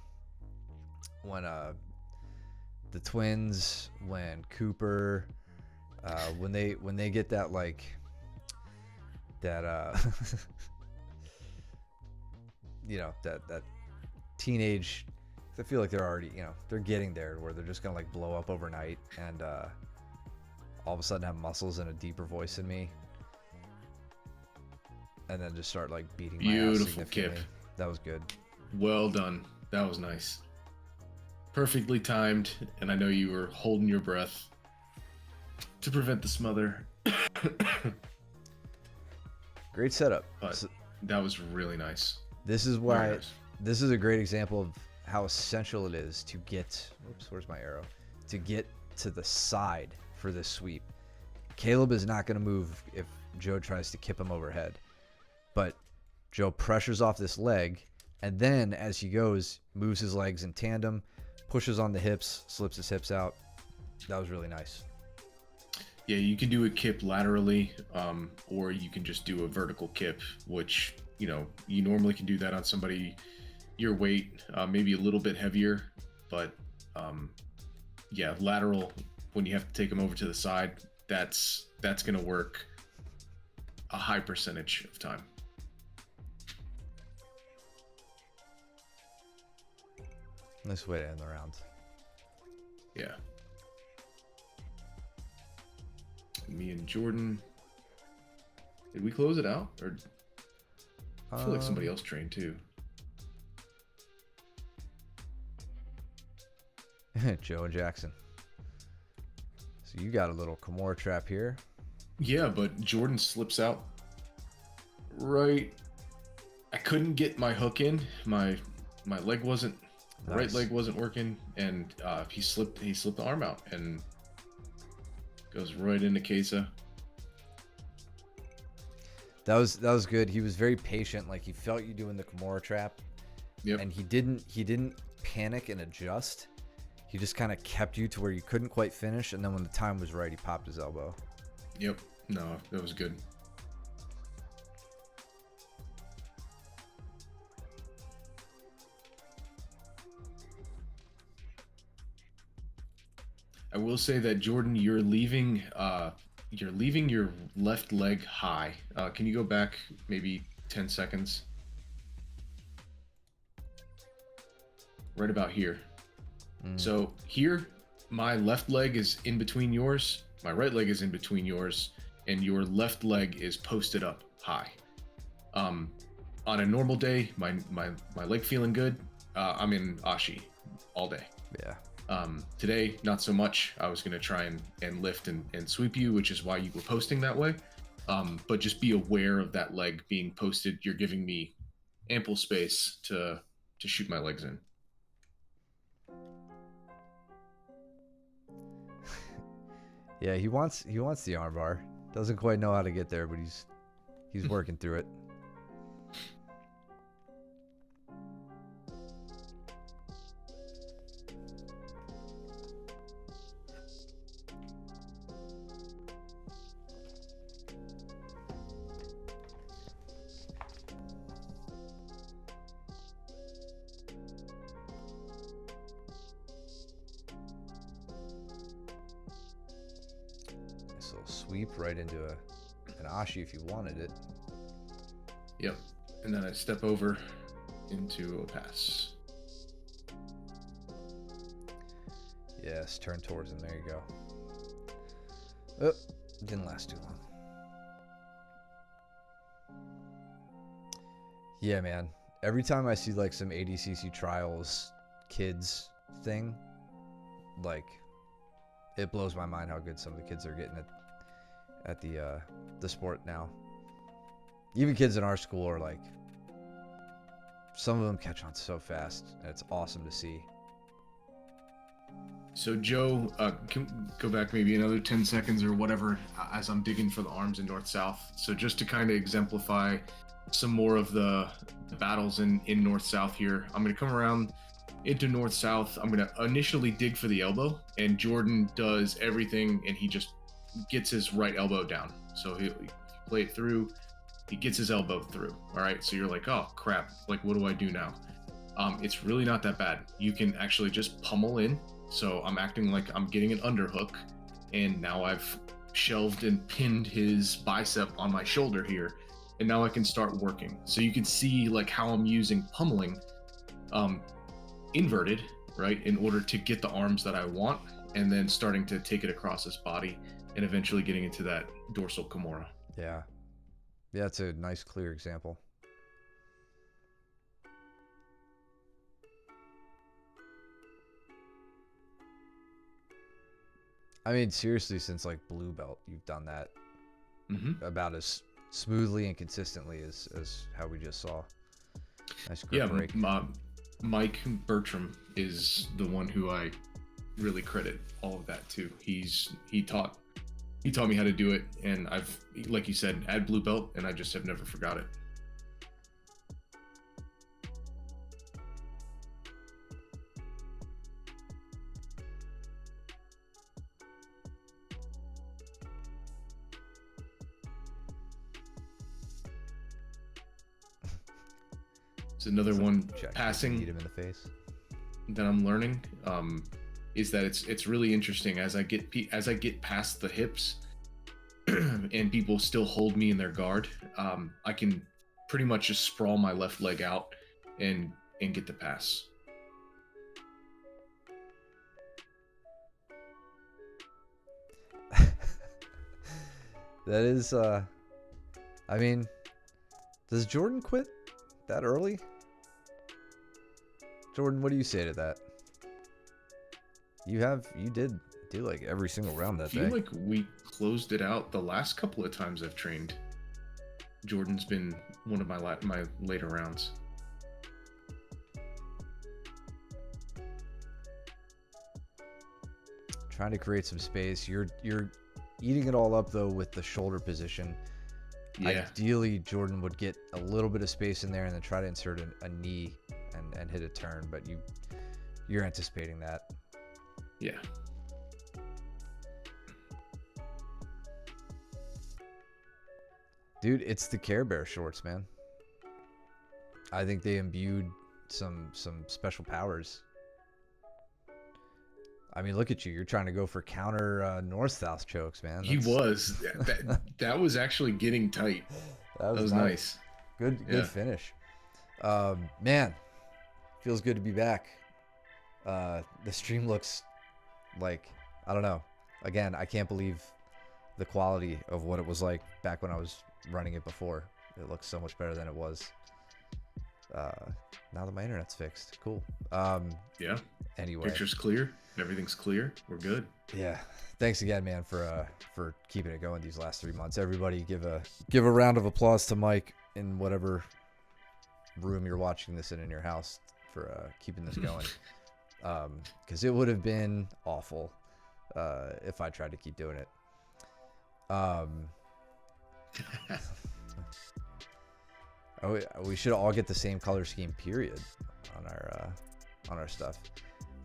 the Twins, when Cooper, when they get that that that teenage. I feel like they're already, they're getting there where they're just gonna like blow up overnight and all of a sudden have muscles and a deeper voice than me, and then just start like beating my ass Beautiful significantly. Kip. That was good. Well done. That was nice. Perfectly timed, and I know you were holding your breath to prevent the smother. Great setup. But that was really nice. This is Very why nice. this is a great example of how essential it is to get. Oops, where's my arrow? To get to the side for this sweep. Caleb is not going to move if Joe tries to kip him overhead, but Joe pressures off this leg, and then as he goes, moves his legs in tandem, pushes on the hips, slips his hips out. That was really nice. Yeah, you can do a kip laterally, or you can just do a vertical kip, which, you normally can do that on somebody your weight, maybe a little bit heavier, but yeah, lateral, when you have to take them over to the side, that's going to work a high percentage of time. Nice way to end the round. Yeah. Me and Jordan. Did we close it out? Or I feel like somebody else trained too. Joe and Jackson. So you got a little Kimura trap here. Yeah, but Jordan slips out right. I couldn't get my hook in. My leg wasn't. The right Nice. leg wasn't working, and he slipped the arm out and goes right into Kesa. That was good. He was very patient. Like he felt you doing the Kimura trap, Yep. and he didn't panic and adjust. He just kind of kept you to where you couldn't quite finish, and then when the time was right, he popped his elbow. Yep. No, that was good. I will say that Jordan, you're leaving your left leg high. Can you go back maybe 10 seconds? Right about here. So here, my left leg is in between yours, my right leg is in between yours, and your left leg is posted up high. On a normal day, my leg feeling good, I'm in Ashi all day. Yeah. Today, not so much. I was going to try and lift and sweep you, which is why you were posting that way. But just be aware of that leg being posted. You're giving me ample space to shoot my legs in. Yeah, he wants the armbar. Doesn't quite know how to get there, but he's working through it. Nice little sweep right into an Ashi if you wanted it. Yep. And then I step over into a pass. Yes, turn towards him. There you go. Oh, didn't last too long. Yeah, man. Every time I see like some ADCC trials kids thing, like it blows my mind how good some of the kids are getting at the sport now. Even kids in our school are like some of them catch on so fast, and it's awesome to see. So Joe, can go back maybe another 10 seconds or whatever as I'm digging for the arms in North-South. So just to kind of exemplify some more of the battles in North-South here, I'm going to come around into North-South. I'm going to initially dig for the elbow, and Jordan does everything, and he just gets his right elbow down. So he play it through, he gets his elbow through. All right, so you're like, oh crap, like what do I do now? It's really not that bad. You can actually just pummel in. So I'm acting like I'm getting an underhook, and now I've shelved and pinned his bicep on my shoulder here, and now I can start working. So you can see like how I'm using pummeling inverted, right, in order to get the arms that I want, and then starting to take it across his body and eventually getting into that dorsal Kimura. Yeah. Yeah, it's a nice, clear example. I mean, seriously, since like blue belt, you've done that about as smoothly and consistently as how we just saw. Nice grip break. Mike Bertram is the one who I really credit all of that to. He taught me how to do it, and I've, like you said, add blue belt, and I just have never forgot it. It's another one passing Beat him in the face. that I'm learning is that it's really interesting as I get past the hips and people still hold me in their guard. I can pretty much just sprawl my left leg out and get the pass. That is, I mean, does Jordan quit that early? Jordan, what do you say to that? You did do like every single round that day. I feel like we closed it out the last couple of times I've trained. Jordan's been one of my later rounds. Trying to create some space. You're eating it all up though with the shoulder position. Yeah. Ideally, Jordan would get a little bit of space in there and then try to insert a knee and hit a turn, but you're anticipating that. Yeah. Dude, it's the Care Bear shorts, man. I think they imbued some special powers. I mean, look at you. You're trying to go for counter north-south chokes, man. He was. That was actually getting tight. That was nice. Good finish. Man, feels good to be back. The stream looks like, I don't know. Again, I can't believe the quality of what it was like back when I was running it before. It looks so much better than it was. Now that my internet's fixed. Cool. Yeah. Anyway. Picture's clear. Everything's clear. We're good. Yeah. Thanks again, man, for keeping it going these last 3 months. Everybody give a round of applause to Mike in whatever room you're watching this in your house for keeping this going. Because it would have been awful if I tried to keep doing it. We should all get the same color scheme, period, on our stuff.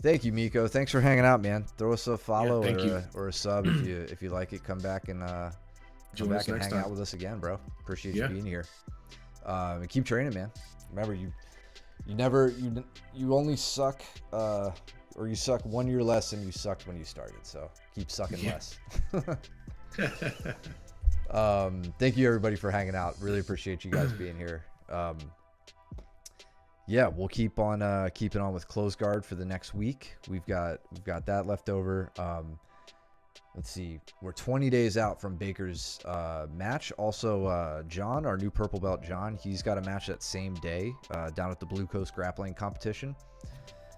Thank you, Miko. Thanks for hanging out, man. Throw us a follow or a sub if you like it. Come back and hang out with us again, bro. Appreciate you being here. And keep training, man. Remember, you only suck or you suck 1 year less than you sucked when you started. So keep sucking less. Thank you everybody for hanging out. Really appreciate you guys being here. Yeah, we'll keep on keeping on with close guard for the next week. We've got that left over. Let's see, we're 20 days out from Baker's match. Also, John, our new purple belt, John, he's got a match that same day down at the Blue Coast Grappling Competition.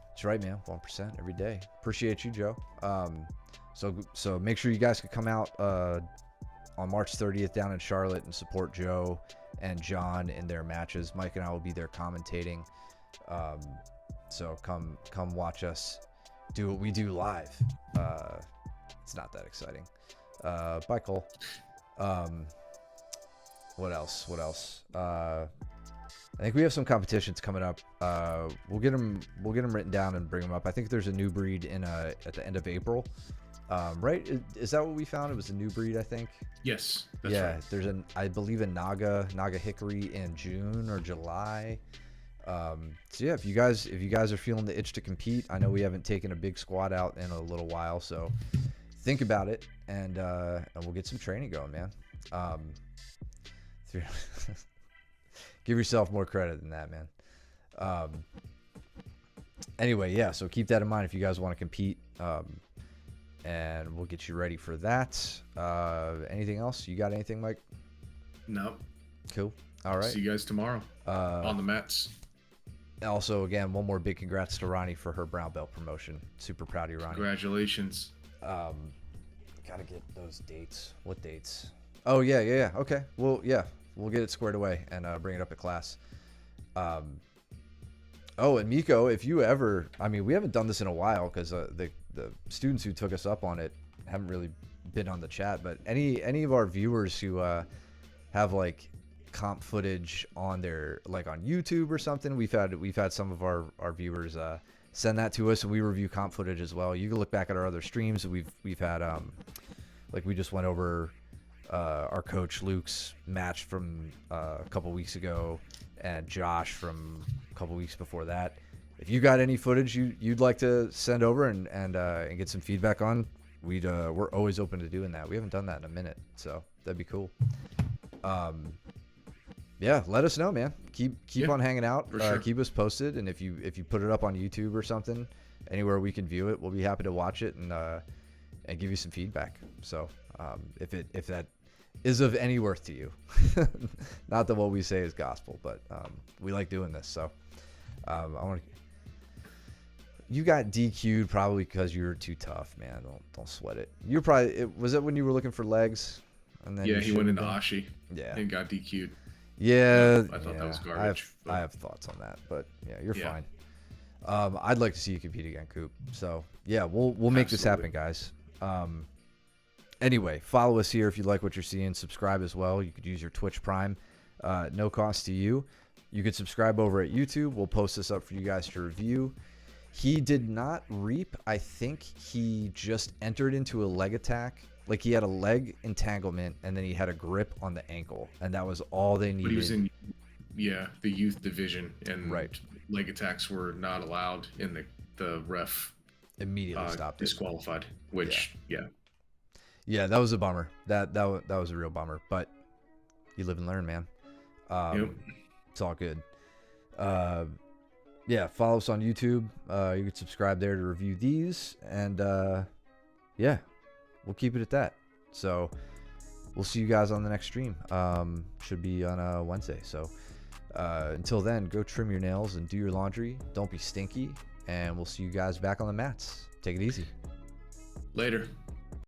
That's right, man. 1% every day. Appreciate you, Joe. So make sure you guys can come out on March 30th down in Charlotte and support Joe and John in their matches. Mike and I will be there commentating. So come watch us do what we do live. It's not that exciting. Bye, Cole. What else? I think we have some competitions coming up. We'll get them written down and bring them up. I think there's a new breed at the end of April. Right? Is that what we found? It was a new breed, I think. Yes. That's right. There's I believe a Naga Hickory in June or July. So yeah, if you guys are feeling the itch to compete, I know we haven't taken a big squad out in a little while, so think about it, and we'll get some training going, man. Give yourself more credit than that, man. Anyway, yeah, so keep that in mind if you guys want to compete, and we'll get you ready for that. Anything else? You got anything, Mike? No. Cool. All right. See you guys tomorrow on the mats. Also, again, one more big congrats to Ronnie for her brown belt promotion. Super proud of you, Ronnie. Congratulations. Gotta get those dates. What dates? Oh, yeah. Okay. Well, yeah. We'll get it squared away and bring it up at class. Oh, and Miko, if you ever... I mean, we haven't done this in a while because the students who took us up on it haven't really been on the chat. But any of our viewers who have, like, comp footage on their... like, on YouTube or something, we've had some of our viewers send that to us, and we review comp footage as well. You can look back at our other streams. We've had... like, we just went over... our coach Luke's match from a couple weeks ago, and Josh from a couple weeks before that. If you got any footage you'd like to send over and get some feedback on, we're always open to doing that. We haven't done that in a minute, so that'd be cool. Yeah, let us know, man. Keep on hanging out. Sure. Keep us posted, and if you put it up on YouTube or something, anywhere we can view it, we'll be happy to watch it and give you some feedback. So if that is of any worth to you. Not that what we say is gospel, but we like doing this. So you got DQ'd probably because you were too tough, man. Don't sweat it. You probably was it when you were looking for legs, and then he went into Ashi. Yeah, and got DQ'd. Yeah, I thought that was garbage. I have thoughts on that, but yeah, you're fine. I'd like to see you compete again, Coop. So yeah, we'll make this happen, guys. Anyway, follow us here if you like what you're seeing. Subscribe as well. You could use your Twitch Prime. No cost to you. You could subscribe over at YouTube. We'll post this up for you guys to review. He did not reap. I think he just entered into a leg attack. Like he had a leg entanglement, and then he had a grip on the ankle. And that was all they needed. But he was in, the youth division. And leg attacks were not allowed, and the ref immediately stopped disqualified, which, Yeah, that was a bummer. That was a real bummer. But you live and learn, man. It's all good. Yeah, follow us on YouTube. You can subscribe there to review these, and yeah, we'll keep it at that. So we'll see you guys on the next stream. Should be on a Wednesday. So until then, go trim your nails and do your laundry. Don't be stinky, and we'll see you guys back on the mats. Take it easy. Later.